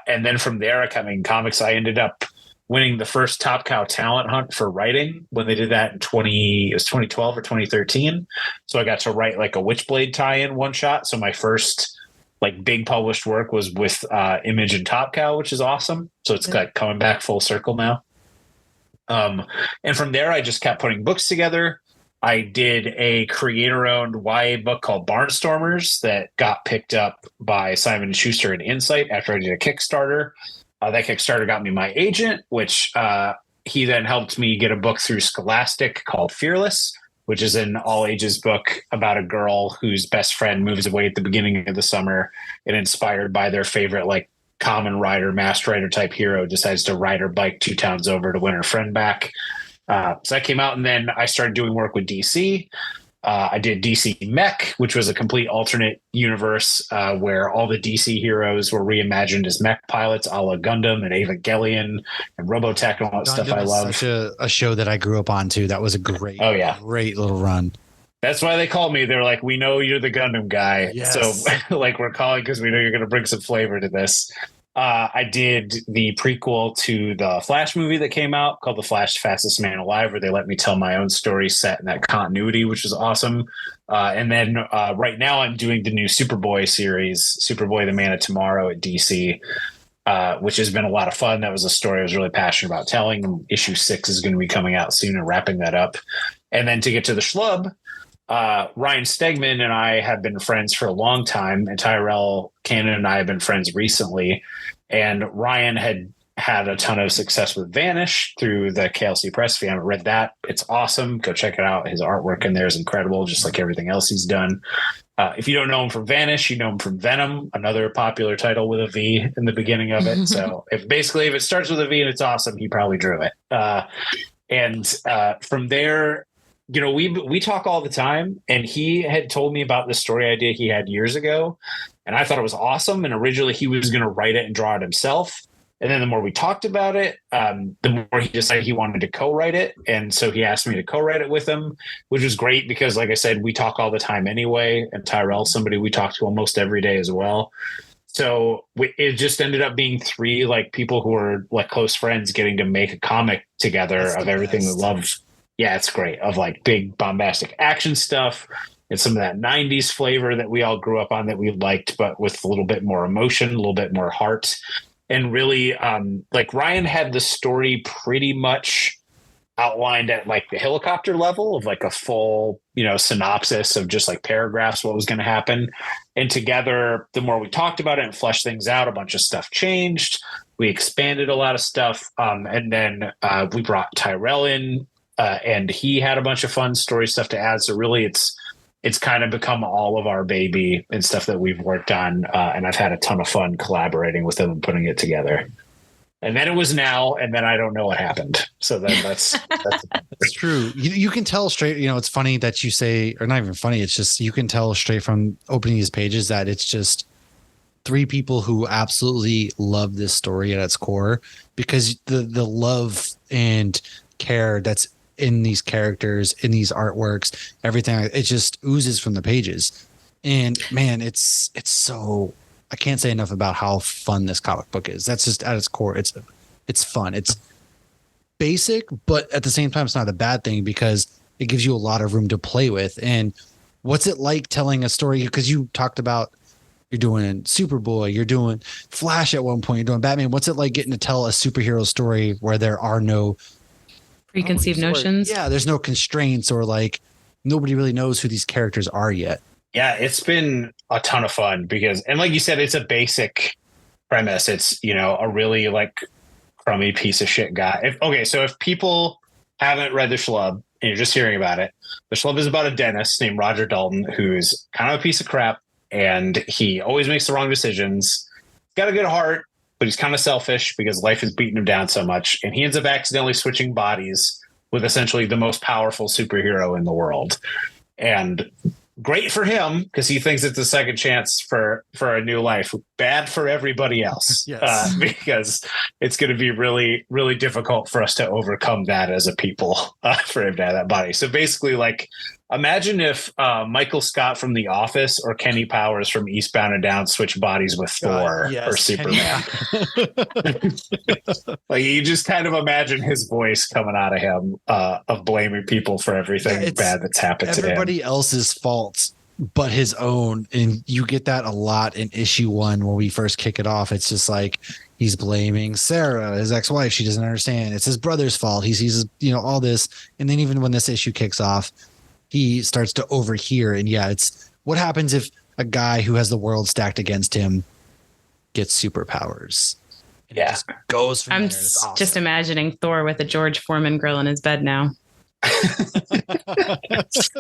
And then from there, comics, I ended up winning the first Top Cow talent hunt for writing when they did that in 2012 or 2013. So I got to write like a Witchblade tie-in one shot. So my first like big published work was with Image and Top Cow, which is awesome. So it's like coming back full circle now. And from there, I just kept putting books together. I did a creator-owned YA book called Barnstormers that got picked up by Simon & Schuster and Insight after I did a Kickstarter. That Kickstarter got me my agent, which he then helped me get a book through Scholastic called Fearless, which is an all-ages book about a girl whose best friend moves away at the beginning of the summer, and inspired by their favorite, like, common rider, master rider type hero, decides to ride her bike 2 towns over to win her friend back. So that came out, and then I started doing work with DC. I did DC Mech, which was a complete alternate universe where all the DC heroes were reimagined as mech pilots, a la Gundam and Evangelion and Robotech and all that stuff I love. Such a show that I grew up on too. That was a great, great little run. That's why they called me. They're like, we know you're the Gundam guy. Yes. So like, we're calling because we know you're going to bring some flavor to this. I did the prequel to the Flash movie that came out called The Flash Fastest Man Alive, where they let me tell my own story set in that continuity, which is awesome. And then right now I'm doing the new Superboy series, Superboy, the Man of Tomorrow at DC, which has been a lot of fun. That was a story I was really passionate about telling. And issue 6 is going to be coming out soon and wrapping that up. And then to get to the Schlub, Ryan Stegman and I have been friends for a long time, and Tyrell Cannon and I have been friends recently. And Ryan had a ton of success with Vanish through the KLC Press. If you haven't read that, it's awesome. Go check it out. His artwork in there is incredible, just like everything else he's done. If you don't know him from Vanish, you know him from Venom, another popular title with a V in the beginning of it. So if it starts with a V and it's awesome, he probably drew it. And from there, you know, we talk all the time, and he had told me about the story idea he had years ago, and I thought it was awesome. And originally he was going to write it and draw it himself. And then the more we talked about it, the more he decided he wanted to co-write it. And so he asked me to co-write it with him, which was great because, like I said, we talk all the time anyway. And Tyrell's somebody we talk to almost every day as well. So it just ended up being 3 like people who are like close friends getting to make a comic together of everything we love. Yeah, it's great. Of like big bombastic action stuff and some of that 90s flavor that we all grew up on that we liked, but with a little bit more emotion, a little bit more heart. And really, like Ryan had the story pretty much outlined at like the helicopter level of like a full, you know, synopsis of just like paragraphs, what was going to happen. And together, the more we talked about it and fleshed things out, a bunch of stuff changed. We expanded a lot of stuff. And then we brought Tyrell in. And he had a bunch of fun story stuff to add. So really it's kind of become all of our baby and stuff that we've worked on. And I've had a ton of fun collaborating with him and putting it together. And then it was now, and then I don't know what happened. So then that's true. You can tell straight, you know, it's funny that you say, or not even funny. It's just, you can tell straight from opening these pages that it's just 3 people who absolutely love this story at its core, because the love and care that's in these characters, in these artworks, everything, it just oozes from the pages. And man, it's so, I can't say enough about how fun this comic book is. That's just at its core. It's fun. It's basic, but at the same time, it's not a bad thing because it gives you a lot of room to play with. And what's it like telling a story? Because you talked about, you're doing Superboy, you're doing Flash at one point, you're doing Batman. What's it like getting to tell a superhero story where there are no preconceived notions? Yeah, there's no constraints, or like nobody really knows who these characters are yet. Yeah, it's been a ton of fun because, and like you said, it's a basic premise. It's, you know, a really like crummy piece of shit guy. So if people haven't read The Schlub and you're just hearing about it, The Schlub is about a dentist named Roger Dalton who's kind of a piece of crap, and he always makes the wrong decisions. He's got a good heart, but he's kind of selfish because life has beaten him down so much. And he ends up accidentally switching bodies with essentially the most powerful superhero in the world. And great for him because he thinks it's a second chance for a new life. Bad for everybody else. Yes. Because it's going to be really, really difficult for us to overcome that as a people for him to have that body. So basically, like, imagine if Michael Scott from The Office or Kenny Powers from Eastbound and Down switched bodies with Thor or Superman. Like, you just kind of imagine his voice coming out of him of blaming people for everything bad that's happened to him. Everybody else's faults but his own. And you get that a lot in issue 1 when we first kick it off. It's just like, He's blaming Sarah, his ex-wife. She doesn't understand. It's his brother's fault. He sees, all this. And then even when this issue kicks off, he starts to overhear. And yeah, it's what happens if a guy who has the world stacked against him gets superpowers. And it just goes from I'm there. It's awesome. just imagining Thor with a George Foreman grill in his bed now.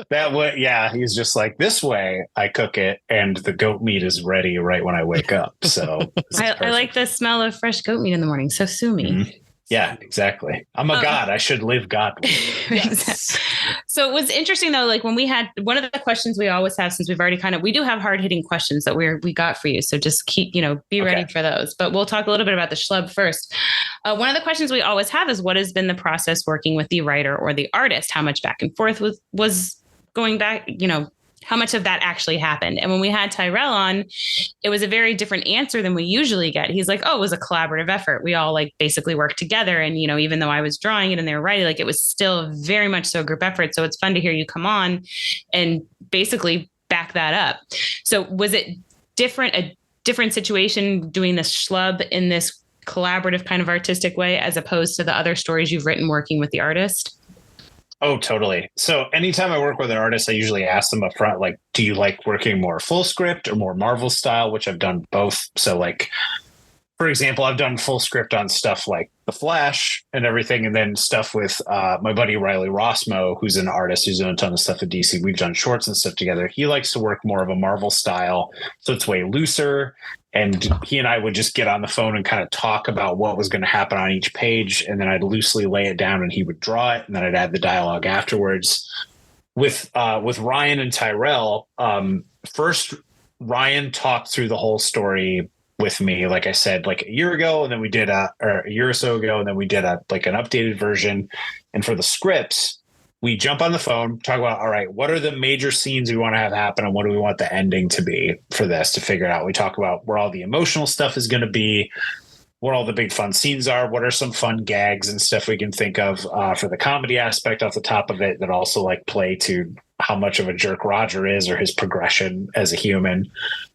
That way, he's just like, this way I cook it and the goat meat is ready right when I wake up. So I like the smell of fresh goat meat in the morning. So sue me. Mm-hmm. Yeah, exactly. I'm a god. I should live godly. Yes. So it was interesting though, like when we had one of the questions we always have, since we've already we do have hard hitting questions that we got for you. So just keep, be ready for those, but we'll talk a little bit about the Schlub first. One of the questions we always have is what has been the process working with the writer or the artist? How much back and forth was going back, how much of that actually happened? And when we had Tyrell on, it was a very different answer than we usually get. He's like, oh, it was a collaborative effort. We all basically worked together. And, even though I was drawing it and they were writing, it was still very much so a group effort. So it's fun to hear you come on and basically back that up. So was it a different situation doing this Schlub in this collaborative kind of artistic way, as opposed to the other stories you've written working with the artist? Oh, totally. So anytime I work with an artist, I usually ask them up front, do you like working more full script or more Marvel style, which I've done both. So for example, I've done full script on stuff like The Flash and everything. And then stuff with my buddy Riley Rossmo, who's an artist who's done a ton of stuff at DC. We've done shorts and stuff together. He likes to work more of a Marvel style. So it's way looser. And he and I would just get on the phone and kind of talk about what was going to happen on each page. And then I'd loosely lay it down and he would draw it. And then I'd add the dialogue afterwards. With Ryan and Tyrell, first Ryan talked through the whole story with me, like I said, a year ago. And then we did a year or so ago. And then we did an updated version. And for the scripts, we jump on the phone, talk about, all right, what are the major scenes we want to have happen and what do we want the ending to be for this to figure it out? We talk about where all the emotional stuff is going to be, what all the big fun scenes are, what are some fun gags and stuff we can think of for the comedy aspect off the top of it that also play to how much of a jerk Roger is or his progression as a human.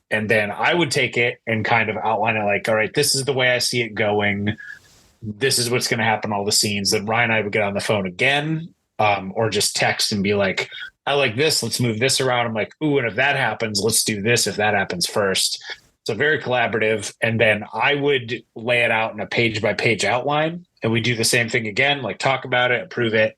And then I would take it and kind of outline it all right, this is the way I see it going. This is what's going to happen, all the scenes. Then Ryan and I would get on the phone again. Or just text and be like, I like this. Let's move this around. I'm like, ooh, and if that happens, let's do this. If that happens first. So very collaborative. And then I would lay it out in a page by page outline. And we do the same thing again, talk about it, approve it.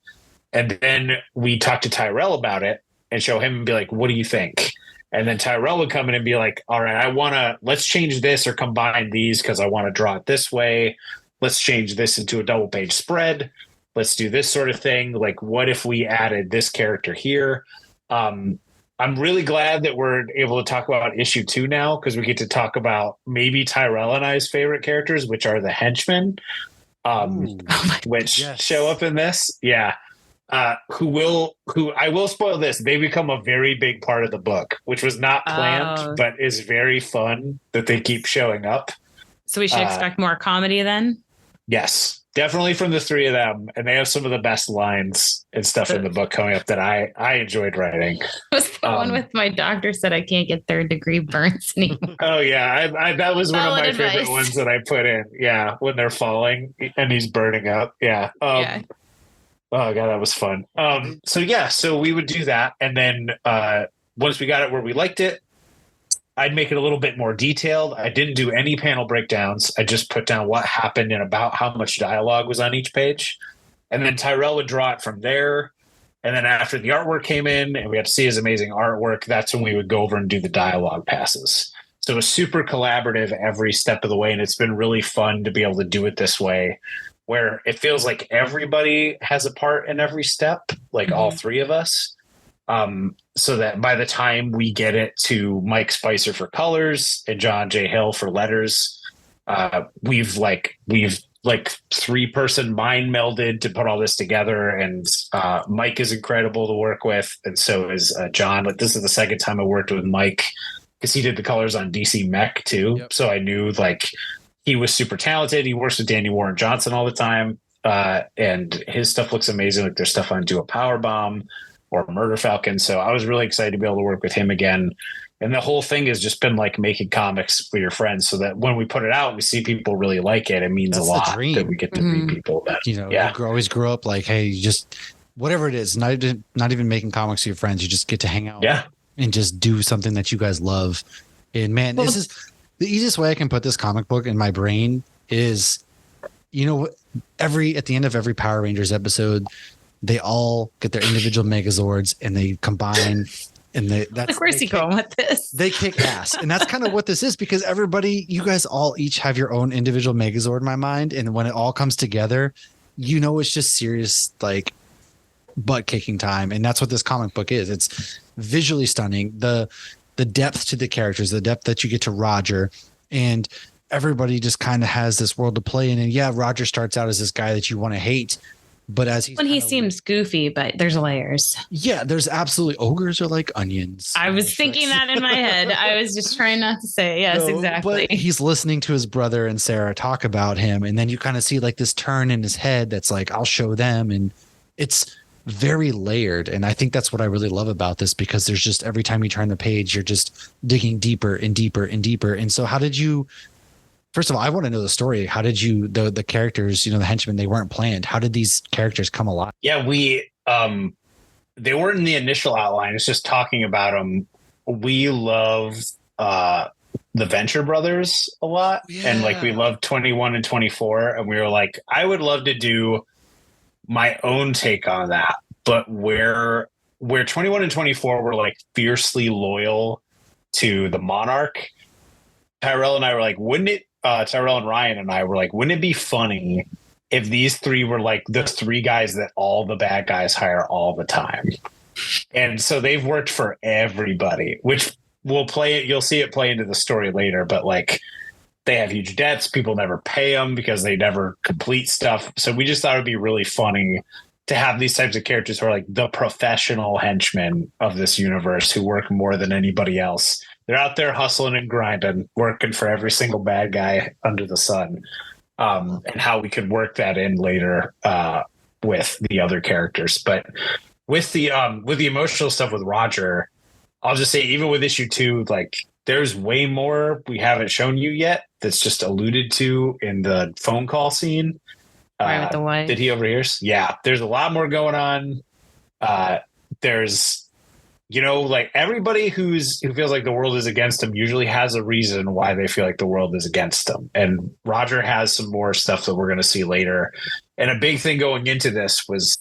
And then we talk to Tyrell about it and show him and be like, what do you think? And then Tyrell would come in and be like, all right, let's change this or combine these because I want to draw it this way. Let's change this into a double page spread. Let's do this sort of thing. What if we added this character here? I'm really glad that we're able to talk about issue 2 now because we get to talk about maybe Tyrell and I's favorite characters, which are the henchmen, which show up in this. Yeah. Who I will spoil this. They become a very big part of the book, which was not planned, but is very fun that they keep showing up. So we should expect more comedy then? Yes. Definitely from the 3 of them. And they have some of the best lines and stuff in the book coming up that I enjoyed writing. Was the one with my doctor said I can't get 3rd degree burns anymore. Oh, yeah. That was one of my favorite ones that I put in. Yeah. When they're falling and he's burning up. Yeah. Oh, God, that was fun. So we would do that. And then once we got it where we liked it, I'd make it a little bit more detailed. I didn't do any panel breakdowns. I just put down what happened and about how much dialogue was on each page. And then Tyrell would draw it from there. And then after the artwork came in and we got to see his amazing artwork, that's when we would go over and do the dialogue passes. So it was super collaborative every step of the way. And it's been really fun to be able to do it this way, where it feels like everybody has a part in every step, all 3 of us. So that by the time we get it to Mike Spicer for colors and John J. Hill for letters, we've 3-person mind melded to put all this together. And Mike is incredible to work with. And so is John. This is the second time I worked with Mike because he did the colors on DC Mech too. Yep. So I knew he was super talented. He works with Danny Warren Johnson all the time. And his stuff looks amazing. There's stuff on Do a Power Bomb. or Murder Falcon. So I was really excited to be able to work with him again. And the whole thing has just been like making comics with your friends so that when we put it out, we see people really like it. It means That's a lot the dream. that we get to meet people that, you always grow up like, hey, you just, whatever it is, not even making comics with your friends, you just get to hang out and just do something that you guys love. And man, this is the easiest way I can put this comic book in my brain is, at the end of every Power Rangers episode, they all get their individual Megazords and they combine. And that's where's he going with this? They kick ass. And that's kind of what this is, because you guys all each have your own individual Megazord in my mind. And when it all comes together, it's just serious, like butt kicking time. And that's what this comic book is. It's visually stunning. The depth to the characters, the depth that you get to Roger, and everybody just kind of has this world to play in. And yeah, Roger starts out as this guy that you want to hate. But he seems goofy, but there's layers. Yeah, there's absolutely ogres are like onions. I was thinking that in my head. I was just trying not to say yes, exactly. But he's listening to his brother and Sarah talk about him, and then you kind of see like this turn in his head that's like, I'll show them, and it's very layered. And I think that's what I really love about this, because there's just every time you turn the page, you're just digging deeper and deeper and deeper. And so, how did you? First of all, I want to know the story. How did you, the characters, the henchmen, they weren't planned. How did these characters come alive? Yeah, they weren't in the initial outline. It's just talking about them. We love the Venture Brothers a lot. Yeah. And like, we love 21 and 24. And we were like, I would love to do my own take on that. But where 21 and 24 were like fiercely loyal to the Monarch, Tyrell and I were like, Tyrell and Ryan and I were like, wouldn't it be funny if these three were like the three guys that all the bad guys hire all the time? And so they've worked for everybody, which will play it. You'll see it play into the story later, but like, they have huge debts. People never pay them because they never complete stuff. So we just thought it'd be really funny to have these types of characters who are like the professional henchmen of this universe who work more than anybody else. They're out there hustling and grinding, working for every single bad guy under the sun, and how we could work that in later with the other characters. But with the emotional stuff with Roger, I'll just say, even with issue 2, like, there's way more we haven't shown you yet that's just alluded to in the phone call scene. Right, with the wife. That he overhears. Yeah, there's a lot more going on. There's, like, everybody who feels like the world is against them usually has a reason why they feel like the world is against them. And Roger has some more stuff that we're going to see later. And a big thing going into this was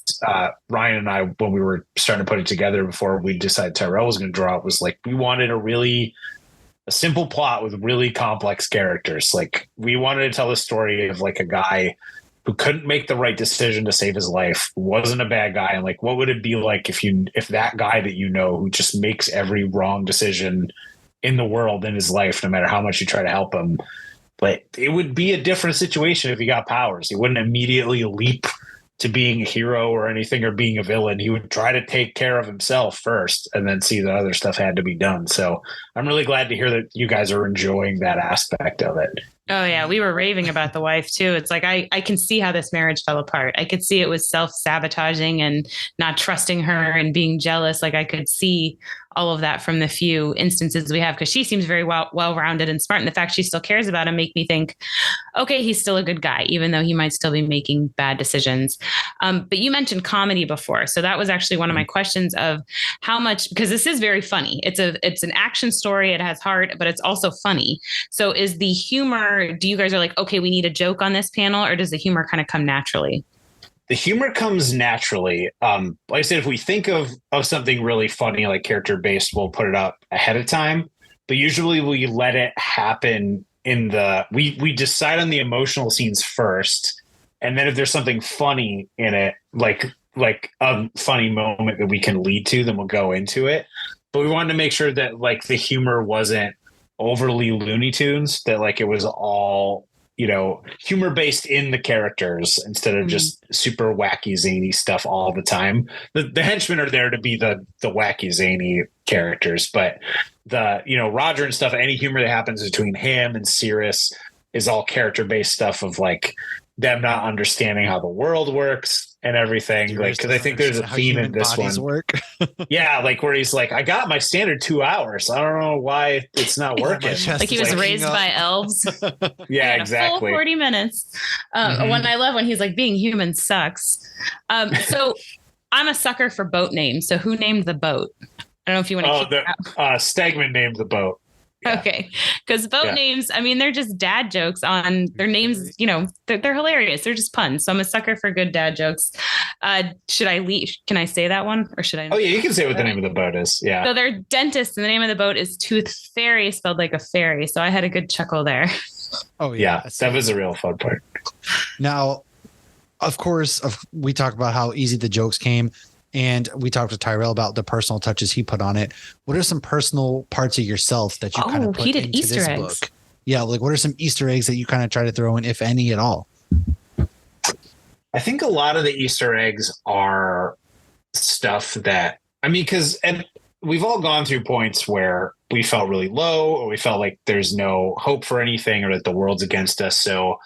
Ryan and I, when we were starting to put it together before we decided Tyrell was going to draw it, was like, we wanted a simple plot with really complex characters. Like, we wanted to tell the story of like a guy who couldn't make the right decision to save his life, wasn't a bad guy. And like, what would it be like if that guy that who just makes every wrong decision in the world in his life, no matter how much you try to help him, but it would be a different situation if he got powers. He wouldn't immediately leap to being a hero or anything, or being a villain. He would try to take care of himself first and then see that other stuff had to be done. So I'm really glad to hear that you guys are enjoying that aspect of it. Oh yeah, we were raving about the wife too. It's like, I can see how this marriage fell apart. I could see it was self-sabotaging and not trusting her and being jealous. Like, I could see all of that from the few instances we have, because she seems very well-rounded and smart. And the fact she still cares about him make me think, okay, he's still a good guy, even though he might still be making bad decisions. But you mentioned comedy before. So that was actually one of my questions of how much, because this is very funny. It's an action story. It has heart, but it's also funny. So is the humor, do you guys are like, okay, we need a joke on this panel, or does the humor kind of come naturally? The humor comes naturally. Like I said, if we think of something really funny, like character based, we'll put it up ahead of time. But usually we let it happen we decide on the emotional scenes first. And then if there's something funny in it, like a funny moment that we can lead to, then we'll go into it. But we wanted to make sure that like the humor wasn't overly Looney Tunes, that like it was all, humor based in the characters instead of just super wacky, zany stuff all the time. The henchmen are there to be the wacky, zany characters, but Roger and stuff, any humor that happens between him and Sirius is all character based stuff of like, them not understanding how the world works and everything. Like, because I think there's a theme in this one. Work. Yeah, like where he's like, I got my standard 2 hours. I don't know why it's not working. Like he was raised by elves. Yeah, exactly. Full 40 minutes. When I love when he's like, being human sucks. So I'm a sucker for boat names. So who named the boat? I don't know if you want to Stegman named the boat. Yeah. Okay. Because boat names, I mean, they're just dad jokes on their names. You know, they're hilarious. They're just puns. So I'm a sucker for good dad jokes. Should I leave? Can I say that one or should I? Oh, yeah. You can say what the name of the boat is. Yeah. So they're dentists and the name of the boat is Tooth Fairy, spelled like a fairy. So I had a good chuckle there. Oh, yeah. That was a real fun part. Now, of course, we talked about how easy the jokes came. And we talked to Tyrell about the personal touches he put on it. What are some personal parts of yourself that you kind of put into Easter this eggs. Book? Yeah, like what are some Easter eggs that you kind of try to throw in, if any at all? I think a lot of the Easter eggs are stuff that, I mean, and we've all gone through points where we felt really low or we felt like there's no hope for anything or that the world's against us. So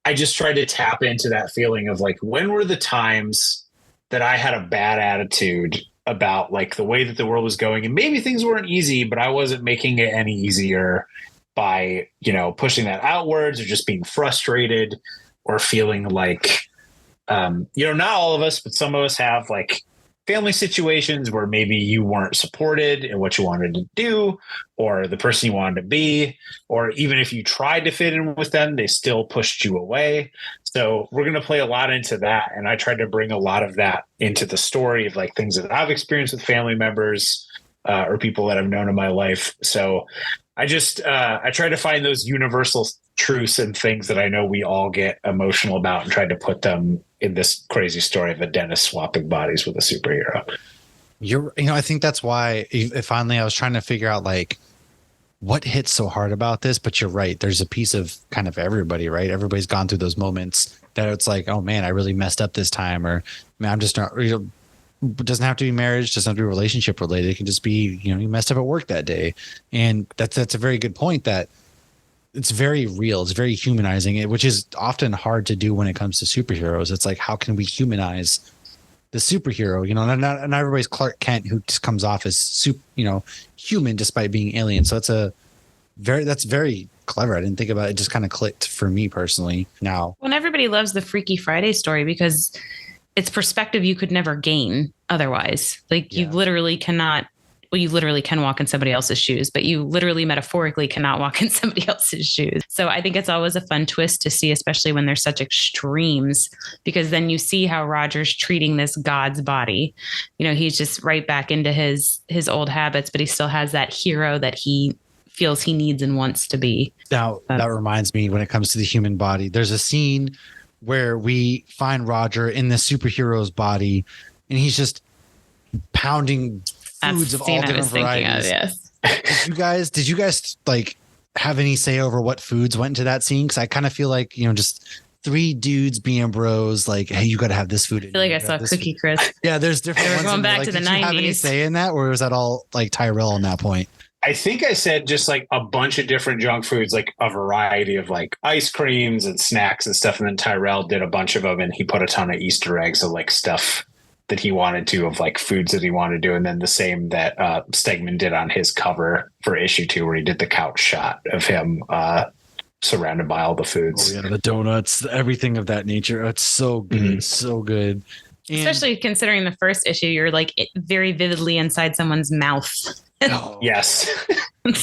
I just tried to tap into that feeling of like, when were the times that I had a bad attitude about like the way that the world was going, and maybe things weren't easy, but I wasn't making it any easier by, pushing that outwards or just being frustrated or feeling like, not all of us, but some of us have like family situations where maybe you weren't supported in what you wanted to do or the person you wanted to be, or even if you tried to fit in with them, they still pushed you away. So we're going to play a lot into that. And I tried to bring a lot of that into the story of like things that I've experienced with family members or people that I've known in my life. So I just, I tried to find those universal truths and things that I know we all get emotional about and tried to put them in this crazy story of a dentist swapping bodies with a superhero. I think that's why finally I was trying to figure out like what hits so hard about this, but you're right. There's a piece of kind of everybody, right? Everybody's gone through those moments that it's like, oh man, I really messed up this time, or man, I'm just not, it doesn't have to be marriage, doesn't have to be relationship related. It can just be, you messed up at work that day. And that's a very good point that it's very real. It's very humanizing, which is often hard to do when it comes to superheroes. It's like, how can we humanize the superhero? Not everybody's Clark Kent who just comes off as human despite being alien. So that's very clever. I didn't think about it. It just kind of clicked for me personally now. Well, everybody loves the Freaky Friday story because it's perspective you could never gain otherwise. Like you literally cannot. Well, you literally can walk in somebody else's shoes, but you literally metaphorically cannot walk in somebody else's shoes. So I think it's always a fun twist to see, especially when there's such extremes, because then you see how Roger's treating this God's body. He's just right back into his old habits, but he still has that hero that he feels he needs and wants to be. Now, that reminds me, when it comes to the human body, there's a scene where we find Roger in the superhero's body and he's just pounding foods of all different varieties. Yes. Did you guys like have any say over what foods went into that scene? Because I kind of feel like just 3 dudes being bros, like, hey, you got to have this food. I feel like I saw Cookie Crisp. Yeah, there's different. We're going back to the 90s. Did you have any say in that, or was that all like Tyrell on that point? I think I said just like a bunch of different junk foods, like a variety of like ice creams and snacks and stuff. And then Tyrell did a bunch of them, and he put a ton of Easter eggs of like stuff that he wanted to, of like foods that he wanted to do. And then the same that Stegman did on his cover for issue 2, where he did the couch shot of him surrounded by all the foods. Oh, yeah, the donuts, everything of that nature. It's so good. So good. And especially considering the first issue, you're like very vividly inside someone's mouth. Oh, yes.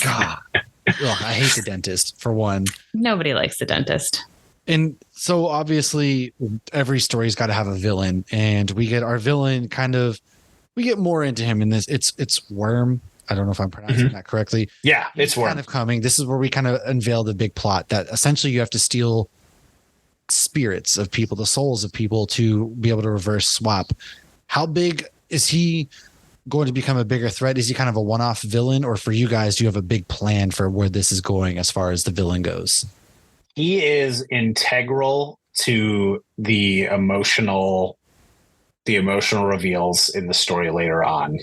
God. Ugh, I hate the dentist for one. Nobody likes the dentist. And so obviously every story's got to have a villain, and we get our villain we get more into him in this. It's Worm. I don't know if I'm pronouncing that correctly. Yeah, it's Worm. Kind of coming. This is where we kind of unveil the big plot that essentially you have to steal spirits of people, the souls of people, to be able to reverse swap. How big is he going to become a bigger threat? Is he kind of a one-off villain, or for you guys, do you have a big plan for where this is going as far as the villain goes? He is integral to the emotional reveals in the story later on,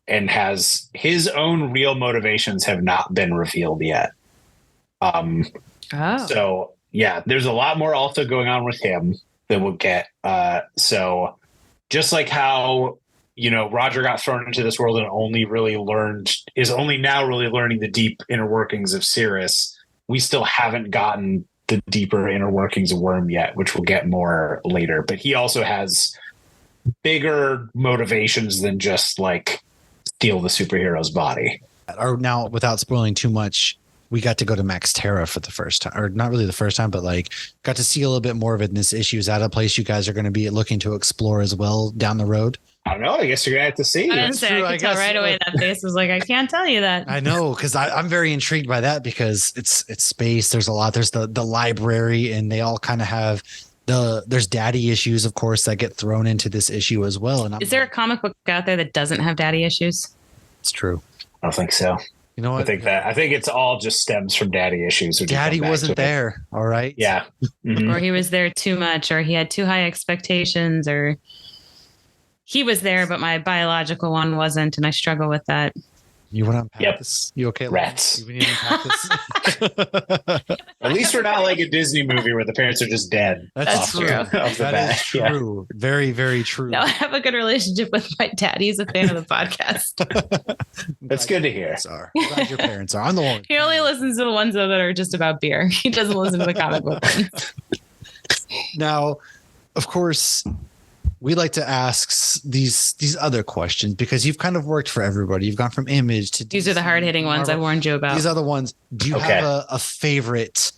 and has his own real motivations have not been revealed yet. So there's a lot more also going on with him that we'll get. So just like how, Roger got thrown into this world and is only now really learning the deep inner workings of Cirrus. We still haven't gotten the deeper inner workings of Worm yet, which we'll get more later. But he also has bigger motivations than just like steal the superhero's body. Or now, without spoiling too much, we got to go to Max Terra for the first time, or not really the first time, but like got to see a little bit more of it in this issue. Is that a place you guys are going to be looking to explore as well down the road? I don't know. I guess you're gonna have to see. I didn't say. I could tell right away that face was like, I can't tell you that. I know, because I'm very intrigued by that because it's space. There's a lot. There's the library, and they all kind of have there's daddy issues, of course, that get thrown into this issue as well. And is there a comic book out there that doesn't have daddy issues? It's true. I don't think so. You know what? I think it's all just stems from daddy issues. Daddy wasn't there. All right. Yeah. Mm-hmm. Or he was there too much, or he had too high expectations, or he was there, but my biological one wasn't. And I struggle with that. You want to unpack this? You okay? Rats. You need to unpack this? At least we're not like a Disney movie where the parents are just dead. That's true. That is true. Yeah. Very, very true. No, I have a good relationship with my daddy. He's a fan of the podcast. That's good to hear. I'm glad your parents are. I'm the one. He only listens to the ones that are just about beer. He doesn't listen to the comic book ones. Now, of course, we like to ask these other questions because you've kind of worked for everybody. You've gone from Image to these are the hard hitting ones I warned you about. These other ones. Do you have a favorite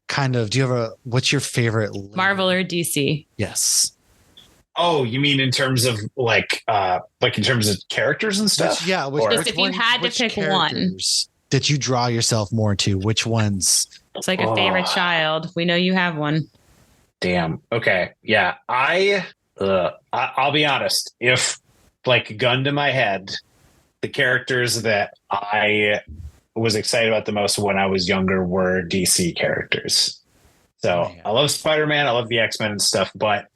kind of? Do you have what's your favorite? Marvel or DC? Yes. Oh, you mean in terms of like in terms of characters and stuff? Just if you had to pick one that you draw yourself more to, which ones? It's like a favorite child. We know you have one. Damn. Okay. Yeah. I'll be honest. If like gun to my head, the characters that I was excited about the most when I was younger were DC characters. So I love Spider-Man. I love the X-Men and stuff, but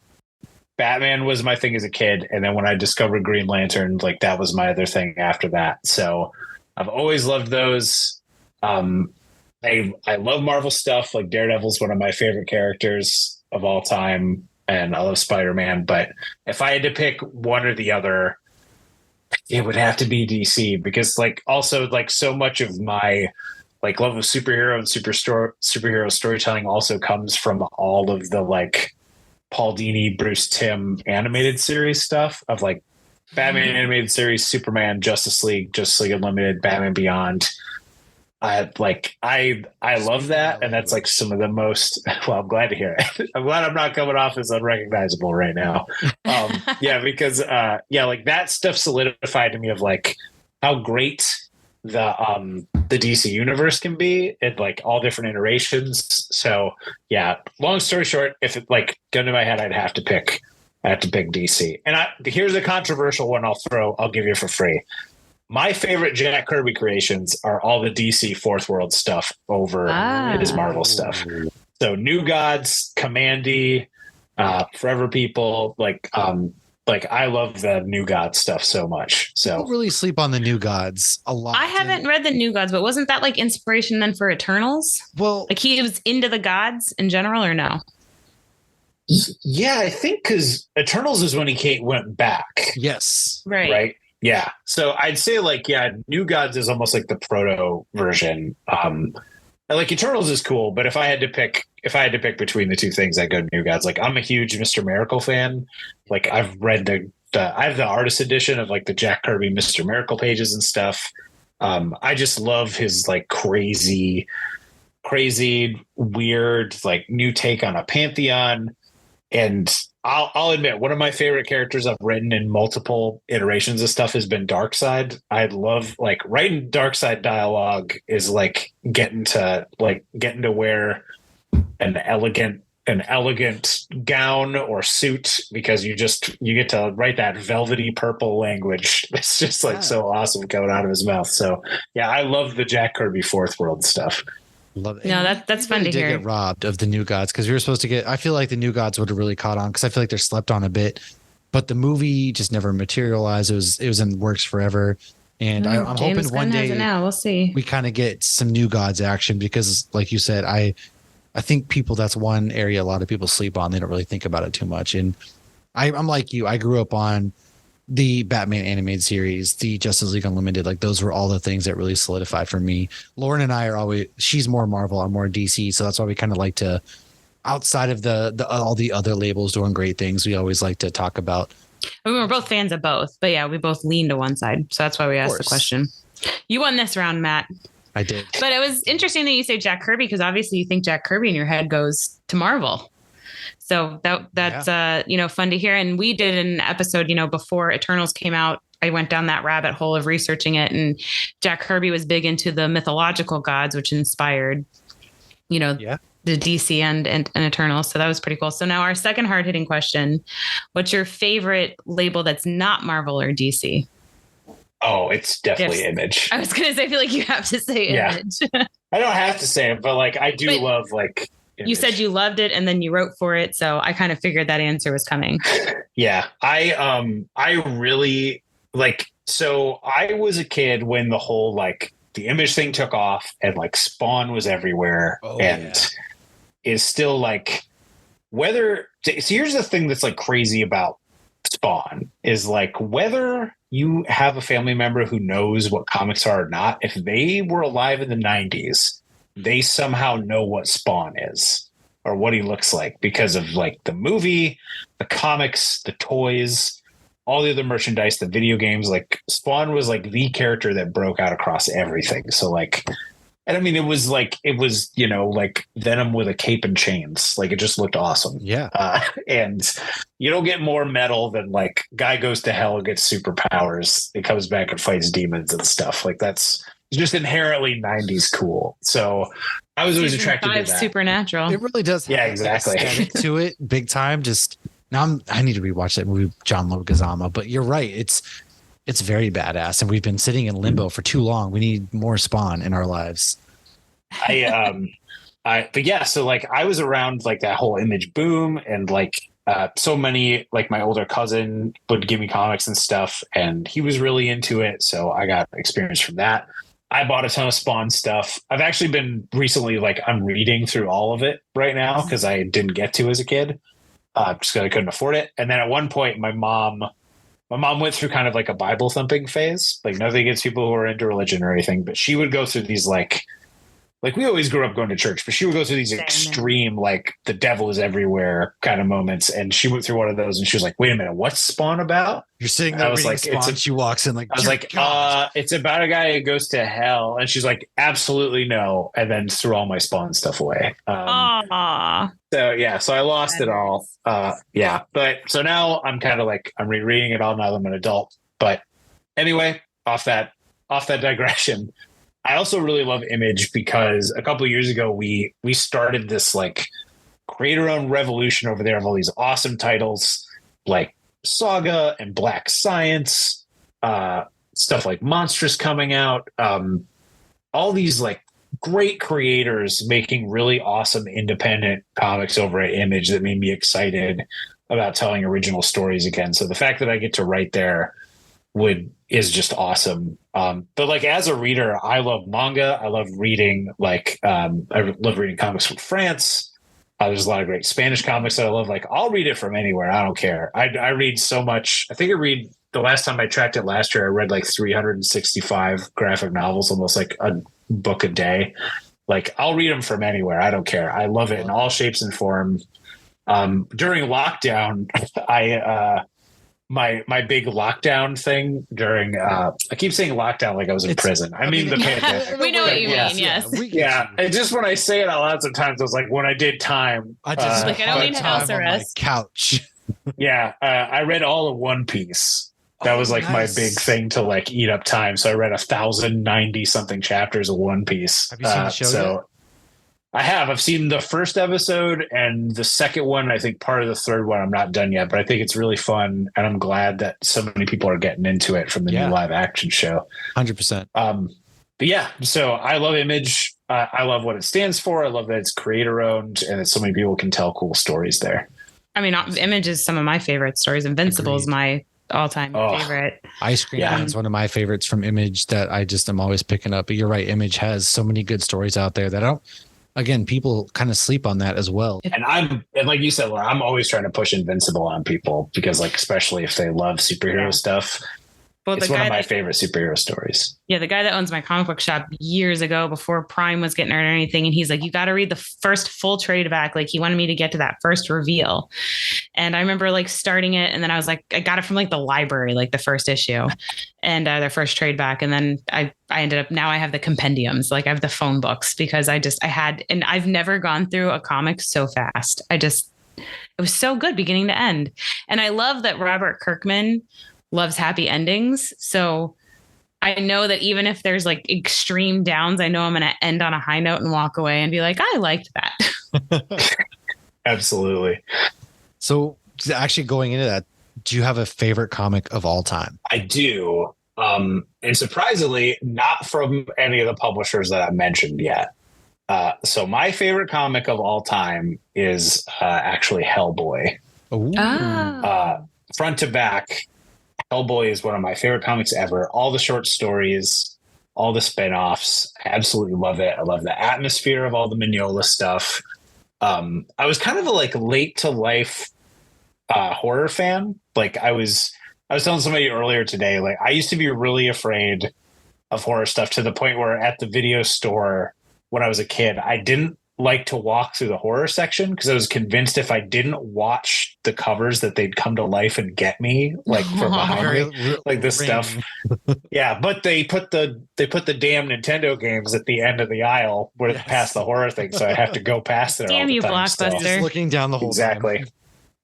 Batman was my thing as a kid. And then when I discovered Green Lantern, like that was my other thing after that. So I've always loved those. I love Marvel stuff. Like Daredevil's one of my favorite characters of all time. And I love Spider-Man, but if I had to pick one or the other, it would have to be DC because like also like so much of my like love of superhero and superhero storytelling also comes from all of the like Paul Dini, Bruce Timm animated series stuff of like Batman animated series, Superman, Justice League Unlimited, Batman Beyond. I love that, and that's like some of the most. Well, I'm glad to hear it. I'm glad I'm not coming off as unrecognizable right now. Because like that stuff solidified to me of like how great the DC universe can be in like all different iterations. So yeah, long story short, if it like gun to my head, I have to pick DC. And here's a controversial one I'll give you for free. My favorite Jack Kirby creations are all the DC Fourth World stuff over his Marvel stuff. So New Gods, Commandy, Forever People, like I love the New Gods stuff so much. So I don't really sleep on the New Gods a lot. I haven't read the New Gods, but wasn't that like inspiration then for Eternals? Well, like he was into the gods in general, or no? Yeah, I think because Eternals is when he went back. Yes. Right. Yeah. So I'd say like, New Gods is almost like the proto version. Like Eternals is cool, but if I had to pick between the two things, I'd go New Gods. Like I'm a huge Mr. Miracle fan. Like I've read I have the artist edition of like the Jack Kirby Mr. Miracle pages and stuff. I just love his like crazy, weird, like new take on a pantheon. And I'll admit, one of my favorite characters I've written in multiple iterations of stuff has been Darkseid. I love like writing Darkseid dialogue is like getting to wear an elegant gown or suit because you get to write that velvety purple language. It's just like so awesome coming out of his mouth. So yeah, I love the Jack Kirby Fourth World stuff. Love it. No, that's fun to hear. Get robbed of the New Gods because we were supposed to get. I feel like the New Gods would have really caught on because I feel like they're slept on a bit, but the movie just never materialized. It was in the works forever, and I'm hoping one day now we'll see we kind of get some New Gods action because, like you said, I I think that's one area a lot of people sleep on. They don't really think about it too much. And I'm like you. I grew up on the Batman animated series, the Justice League Unlimited. Like those were all the things that really solidified for me. Lauren and I are always, she's more Marvel, I'm more DC. So that's why we kind of like to, outside of the all the other labels doing great things, we always like to talk about. We were both fans of both, but yeah, we both lean to one side. So that's why we asked the question. You won this round, Matt. I did. But it was interesting that you say Jack Kirby, because obviously you think Jack Kirby in your head goes to Marvel. So that's fun to hear. And we did an episode, before Eternals came out. I went down that rabbit hole of researching it, and Jack Kirby was big into the mythological gods, which inspired, the DC and Eternals. So that was pretty cool. So now our second hard hitting question: what's your favorite label that's not Marvel or DC? Oh, it's definitely Image. I was gonna say, I feel like you have to say Image. I don't have to say it, but I do love Image. You said you loved it and then you wrote for it, so I kind of figured that answer was coming. Yeah, I really so I was a kid when the whole the Image thing took off and Spawn was everywhere is still whether. So here's the thing that's crazy about Spawn is whether you have a family member who knows what comics are or not, if they were alive in the 90s, they somehow know what Spawn is or what he looks like because of the movie, the comics, the toys, all the other merchandise, the video games. Spawn was the character that broke out across everything. So and I mean, it was Venom with a cape and chains. It just looked awesome. Yeah. And you don't get more metal than guy goes to hell, gets superpowers. It comes back and fights demons and stuff. That's just inherently 90s cool. So I was always attracted to that. Supernatural. It really does have aesthetic to it big time. Just now I need to rewatch that movie, John Leguizamo, but you're right. It's very badass, and we've been sitting in limbo for too long. We need more Spawn in our lives. So I was around that whole Image boom, and so many my older cousin would give me comics and stuff, and he was really into it. So I got experience from that. I bought a ton of Spawn stuff. I've actually been recently I'm reading through all of it right now because I didn't get to as a kid, just because I couldn't afford it. And then at one point, my mom went through kind of a Bible thumping phase. Nothing against people who are into religion or anything, but she would go through these we always grew up going to church, but she would go through these extreme the devil is everywhere kind of moments. And she went through one of those and she was like, wait a minute, what's Spawn about? You're sitting there reading Spawn, she walks in I was it's about a guy who goes to hell. And she's like, absolutely no. And then threw all my Spawn stuff away. So I lost it all. But so now I'm kind of I'm rereading it all now that I'm an adult. But anyway, off that digression, I also really love Image because a couple of years ago we started this creator-owned revolution over there of all these awesome titles like Saga and Black Science, stuff like Monstrous coming out, all these great creators making really awesome independent comics over at Image that made me excited about telling original stories again. So the fact that I get to write there is just awesome. But as a reader, I love manga. I love reading I love reading comics from France. There's a lot of great Spanish comics that I love. I'll read it from anywhere. I don't care. I read so much. I think the last time I tracked it last year, I read 365 graphic novels, almost a book a day. I'll read them from anywhere. I don't care. I love it in all shapes and forms. During lockdown, my big lockdown thing during I keep saying lockdown like I was in prison. I mean the pandemic. We know what you mean, yes. Yeah. And just when I say it out loud sometimes I was when I did time. I just I don't need house arrest. Couch. I read all of One Piece. That was nice. My big thing to eat up time. So I read 1,090 something chapters of One Piece. Have you seen the show yet? I have. I've seen the first episode and the second one. I think part of the third one I'm not done yet, but I think it's really fun, and I'm glad that so many people are getting into it from the new live action show. 100%. But yeah, so I love Image. I love what it stands for. I love that it's creator owned and that so many people can tell cool stories there. I mean, Image is some of my favorite stories. Invincible is my all-time favorite. Ice Cream Man is one of my favorites from Image that I just am always picking up. But you're right, Image has so many good stories out there that I again, people kind of sleep on that as well. And like you said, Laura, I'm always trying to push Invincible on people because, like, especially if they love superhero stuff, Well, it's one of my favorite superhero stories. Yeah, the guy that owns my comic book shop years ago, before Prime was getting it or anything, and he's like, "You got to read the first full trade back." Like, he wanted me to get to that first reveal, and I remember like starting it, and then I was like, I got it from like the library, like the first issue, and their first trade back, and then I ended up, now I have the compendiums, like I have the phone books, because I had, and I've never gone through a comic so fast. It was so good beginning to end, and I love that Robert Kirkman loves happy endings. So I know that even if there's like extreme downs, I know I'm going to end on a high note and walk away and be like, I liked that. Absolutely. So actually going into that, do you have a favorite comic of all time? I do. And surprisingly, not from any of the publishers that I mentioned yet. So my favorite comic of all time is actually Hellboy. Front to back, Hellboy is one of my favorite comics ever. All the short stories, all the spinoffs, I absolutely love it. I love the atmosphere of all the Mignola stuff. I was kind of a like late to life horror fan. Like I was telling somebody earlier today, like I used to be really afraid of horror stuff to the point where at the video store when I was a kid, I didn't like to walk through the horror section because I was convinced if I didn't watch the covers that they'd come to life and get me, like from behind me, like this stuff. Yeah, but they put the damn Nintendo games at the end of the aisle where past the horror thing, so I have to go past it. Damn all the you, time Blockbuster! still. Just looking down the whole exactly. time.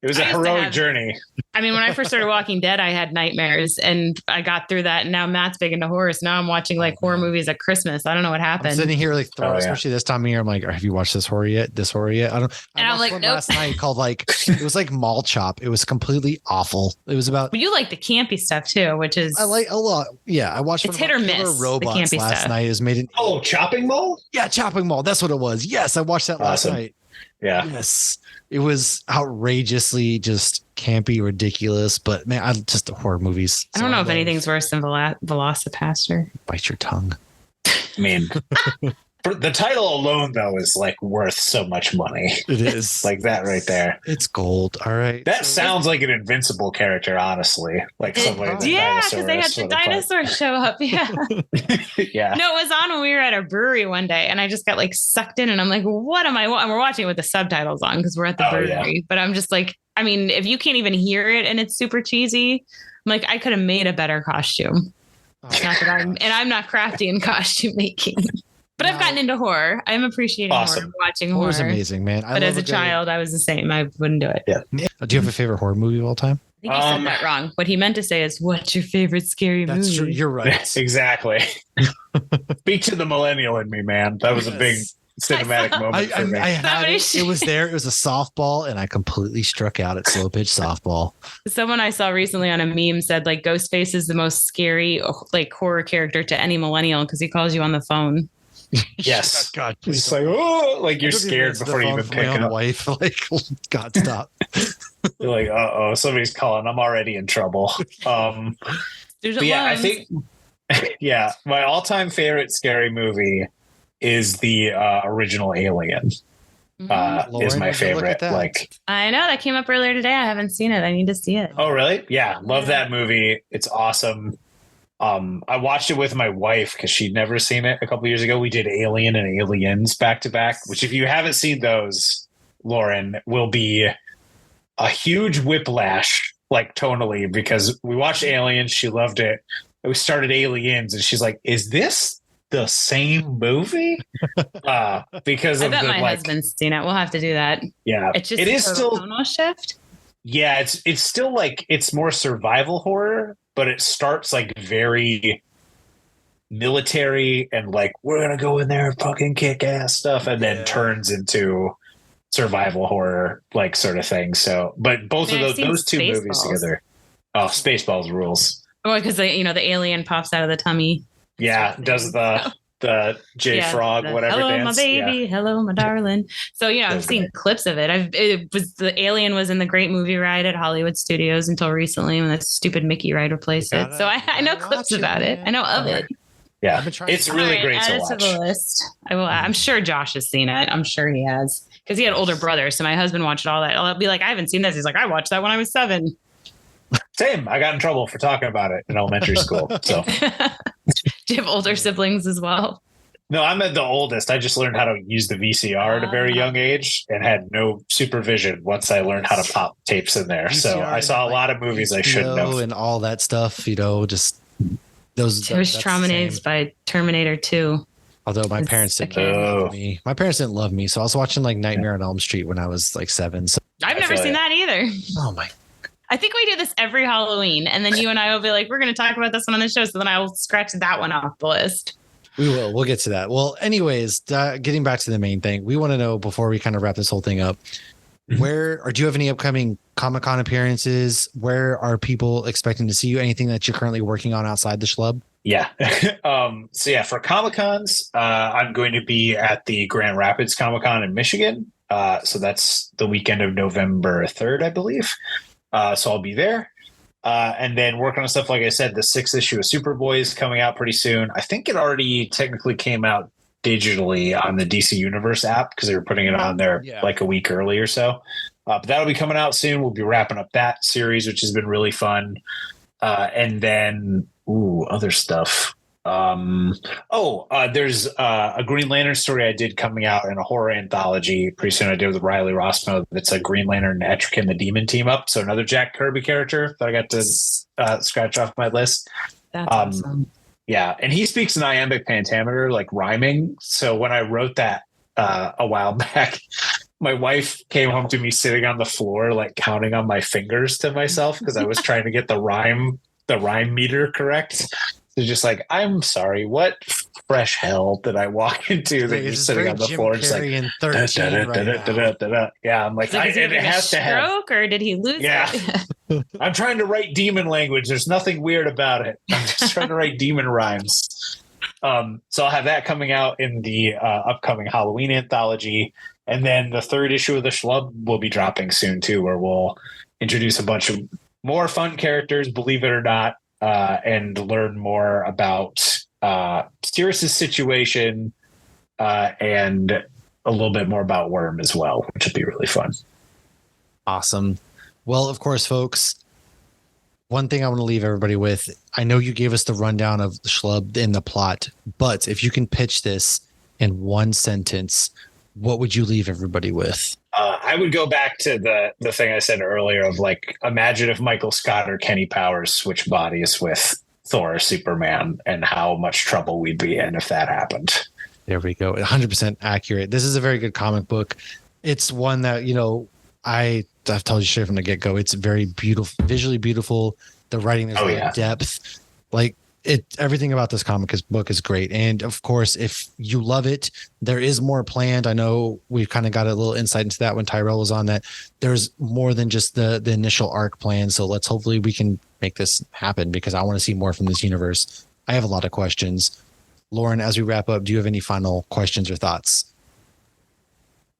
It was a heroic journey. I mean, when I first started Walking Dead, I had nightmares, and I got through that. And now Matt's big into horror, so now I'm watching like horror movies at Christmas. I don't know what happened. I'm sitting here like especially this time of year. I'm like, have you watched this horror yet? This horror yet? I don't. And I'm like, one nope. Last night called like it was like Mall Chop. It was completely awful. It was about. But you like the campy stuff too, which is I like a lot. Yeah, I watched. It's hit or miss. Robots the campy last stuff. night. It was made in Chopping Mall. Yeah, Chopping Mall. That's what it was. Yes, I watched that last night. Yeah. Yes. It was outrageously just campy, ridiculous, but man, I just horror movies. I don't know if anything's worse than Velocipaster. Bite your tongue. I mean, the title alone though is like worth so much money. It is like that right there. It's gold. All right. That sounds like an Invincible character, honestly. Like somebody. Yeah, because they had the dinosaurs show up. Yeah. Yeah. No, it was on when we were at a brewery one day, and I just got like sucked in, and I'm like, "What am I?" And we're watching it with the subtitles on because we're at the brewery. Yeah. But I'm just like, I mean, if you can't even hear it and it's super cheesy, I'm like, I could have made a better costume. Not that I'm not crafty in costume making. But I've gotten into horror. I'm appreciating horror, watching horror. Horror's amazing, man. But as a child, I was the same. I wouldn't do it. Yeah. Do you have a favorite horror movie of all time? I think he said that wrong. What he meant to say is, "What's your favorite scary movie?" That's true. You're right. Exactly. Speak to the millennial in me, man. That was a big cinematic moment for me. I had it. It was there. It was a softball, and I completely struck out at slow pitch softball. Someone I saw recently on a meme said like Ghostface is the most scary like horror character to any millennial because he calls you on the phone. Yes. God, please. It's like, oh, like you're scared before you even pick up. Wife, like, God, stop. You're like, oh, somebody's calling. I'm already in trouble. I think, my all-time favorite scary movie is the original Alien. Is my favorite. Like, I know that came up earlier today. I haven't seen it. I need to see it. Oh, really? Yeah, love that movie. It's awesome. I watched it with my wife because she'd never seen it a couple years ago. We did Alien and Aliens back to back, which if you haven't seen those, Lauren, will be a huge whiplash, like tonally, because we watched Aliens, she loved it. We started Aliens, and she's like, "Is this the same movie?" Because I bet my husband's seen it. We'll have to do that. Yeah, it's just it is still tonal shift. Yeah, it's still like it's more survival horror. But it starts like very military and like we're gonna go in there and fucking kick ass stuff, and then turns into survival horror like sort of thing. So, but both of those two movies together. Oh, Spaceballs rules. Oh, because the alien pops out of the tummy. Yeah, does the J Frog whatever. Hello, dance. my baby. Yeah. Hello, my darling. So I've seen clips of it. The Alien was in the Great Movie Ride at Hollywood Studios until recently when that stupid Mickey ride replaced it. So I know clips about it. I know of it. Yeah, I've been trying it's to- really All right, great add to it watch. to the list. I'm sure Josh has seen it. I'm sure he has because he had older brothers. So my husband watched all that. I'll be like, I haven't seen this. He's like, I watched that when I was 7. Same. I got in trouble for talking about it in elementary school. So Do you have older siblings as well? no, I'm the oldest. I just learned how to use the VCR at a very young age and had no supervision once I learned how to pop tapes in there. So VCR I saw a and, lot of movies I shouldn't HBO have. and all that stuff. Just those. I was that's traumatized same. by Terminator 2. Although my It's parents a didn't kid. love me. My parents didn't love me, so I was watching like Nightmare on Elm Street when I was like 7. So, I've I never feel seen ya. that either. oh my! I think we do this every Halloween, and then you and I will be like, we're going to talk about this one on the show. So then I will scratch that one off the list. We will. We'll get to that. Well, anyways, getting back to the main thing, we want to know before we kind of wrap this whole thing up, where or do you have any upcoming Comic-Con appearances? Where are people expecting to see you? Anything that you're currently working on outside the Schlub? Yeah. So yeah, for Comic-Cons, I'm going to be at the Grand Rapids Comic-Con in Michigan. So that's the weekend of November 3rd, I believe. So I'll be there. And then working on stuff, like I said, the 6th issue of Superboy is coming out pretty soon. I think it already technically came out digitally on the DC Universe app because they were putting it on there like a week early or so. But that'll be coming out soon. We'll be wrapping up that series, which has been really fun. And then, other stuff. There's a Green Lantern story I did coming out in a horror anthology pretty soon. I did with Riley Rossmo. It's a Green Lantern and Etrigan the Demon team up. So another Jack Kirby character that I got to scratch off my list. That's awesome. Yeah, and he speaks in iambic pentameter, like rhyming. So when I wrote that a while back, my wife came home to me sitting on the floor, like counting on my fingers to myself because I was trying to get the rhyme meter correct. So just like, I'm sorry, what fresh hell did I walk into that you're sitting on the floor just like yeah, I'm like, it has to have stroke or did he lose it? I'm trying to write demon language. There's nothing weird about it. I'm just trying to write demon rhymes. So I'll have that coming out in the upcoming Halloween anthology. And then the 3rd issue of the Schlub will be dropping soon too, where we'll introduce a bunch of more fun characters, believe it or not, and learn more about Sirius's situation and a little bit more about Worm as well, which would be really fun. Awesome. Well, of course, folks, one thing I want to leave everybody with, I know you gave us the rundown of the Schlub and the plot, but if you can pitch this in one sentence, what would you leave everybody with? I would go back to the thing I said earlier of like, imagine if Michael Scott or Kenny Powers switched bodies with Thor or Superman and how much trouble we'd be in if that happened. There we go. 100% accurate. This is a very good comic book. It's one that, I've told you straight from the get-go. It's very beautiful, visually beautiful. The writing, there's a lot of depth. Like everything about this book is great. And of course, if you love it, there is more planned. I know we've kind of got a little insight into that when Tyrell was on, that there's more than just the initial arc plan. So hopefully we can make this happen because I want to see more from this universe. I have a lot of questions. Lauren, as we wrap up, do you have any final questions or thoughts?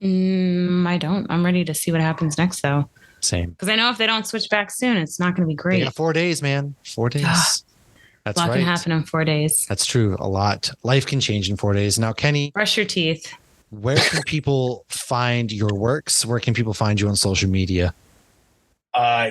I don't. I'm ready to see what happens next, though. Same. Because I know if they don't switch back soon, it's not going to be great. They got 4 days, man. 4 days. That's a lot right. can happen in 4 days. That's true. A lot. Life can change in 4 days. Now, Kenny, brush your teeth. Where can people find your works? Where can people find you on social media?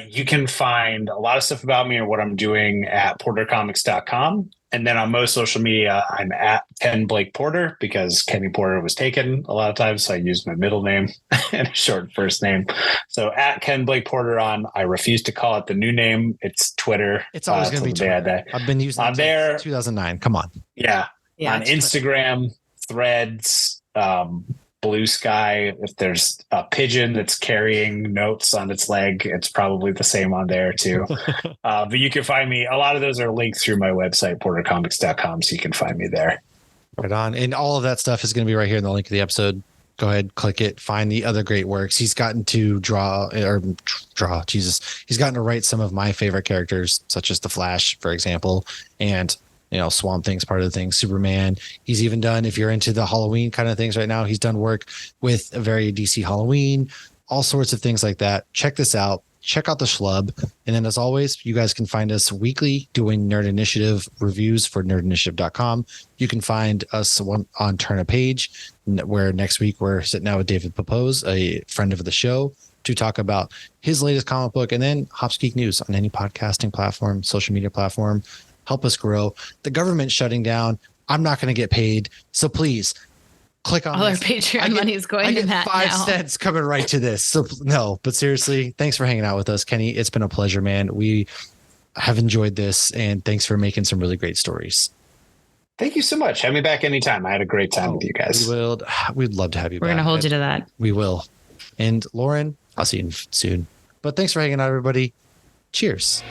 You can find a lot of stuff about me and what I'm doing at portercomics.com. And then on most social media, I'm at Ken Blake Porter because Kenny Porter was taken a lot of times. So I used my middle name and a short first name. So at Ken Blake Porter I refuse to call it the new name. It's Twitter. It's always going to be Twitter. I've been using it since 2009. Come on. Yeah on Instagram, Threads, Blue Sky. If there's a pigeon that's carrying notes on its leg, it's probably the same on there too. But you can find me. A lot of those are linked through my website, portercomics.com. So you can find me there. Right on. And all of that stuff is going to be right here in the link of the episode. Go ahead, click it, find the other great works. He's gotten to He's gotten to write some of my favorite characters, such as the Flash, for example. And Swamp Thing's part of the thing, Superman. He's even done, if you're into the Halloween kind of things right now, he's done work with a very DC Halloween, all sorts of things like that. Check this out. check out the Schlub. And then as always, you guys can find us weekly doing Nerd Initiative reviews for nerdinitiative.com. You can find us on Turn a Page, where next week we're sitting down with David Popose, a friend of the show, to talk about his latest comic book, and then Hops Geek News on any podcasting platform, social media platform. Help us grow. The government's shutting down. I'm not going to get paid. So please click on all this. our Patreon money is going to that 5 now. cents coming right to this. So no, but seriously, thanks for hanging out with us, Kenny. It's been a pleasure, man. We have enjoyed this, and thanks for making some really great stories. Thank you so much. Have me back anytime. I had a great time with you guys. We'd love to have you back. We're going to hold you to that. We will. And Lauren, I'll see you soon. But thanks for hanging out, everybody. Cheers.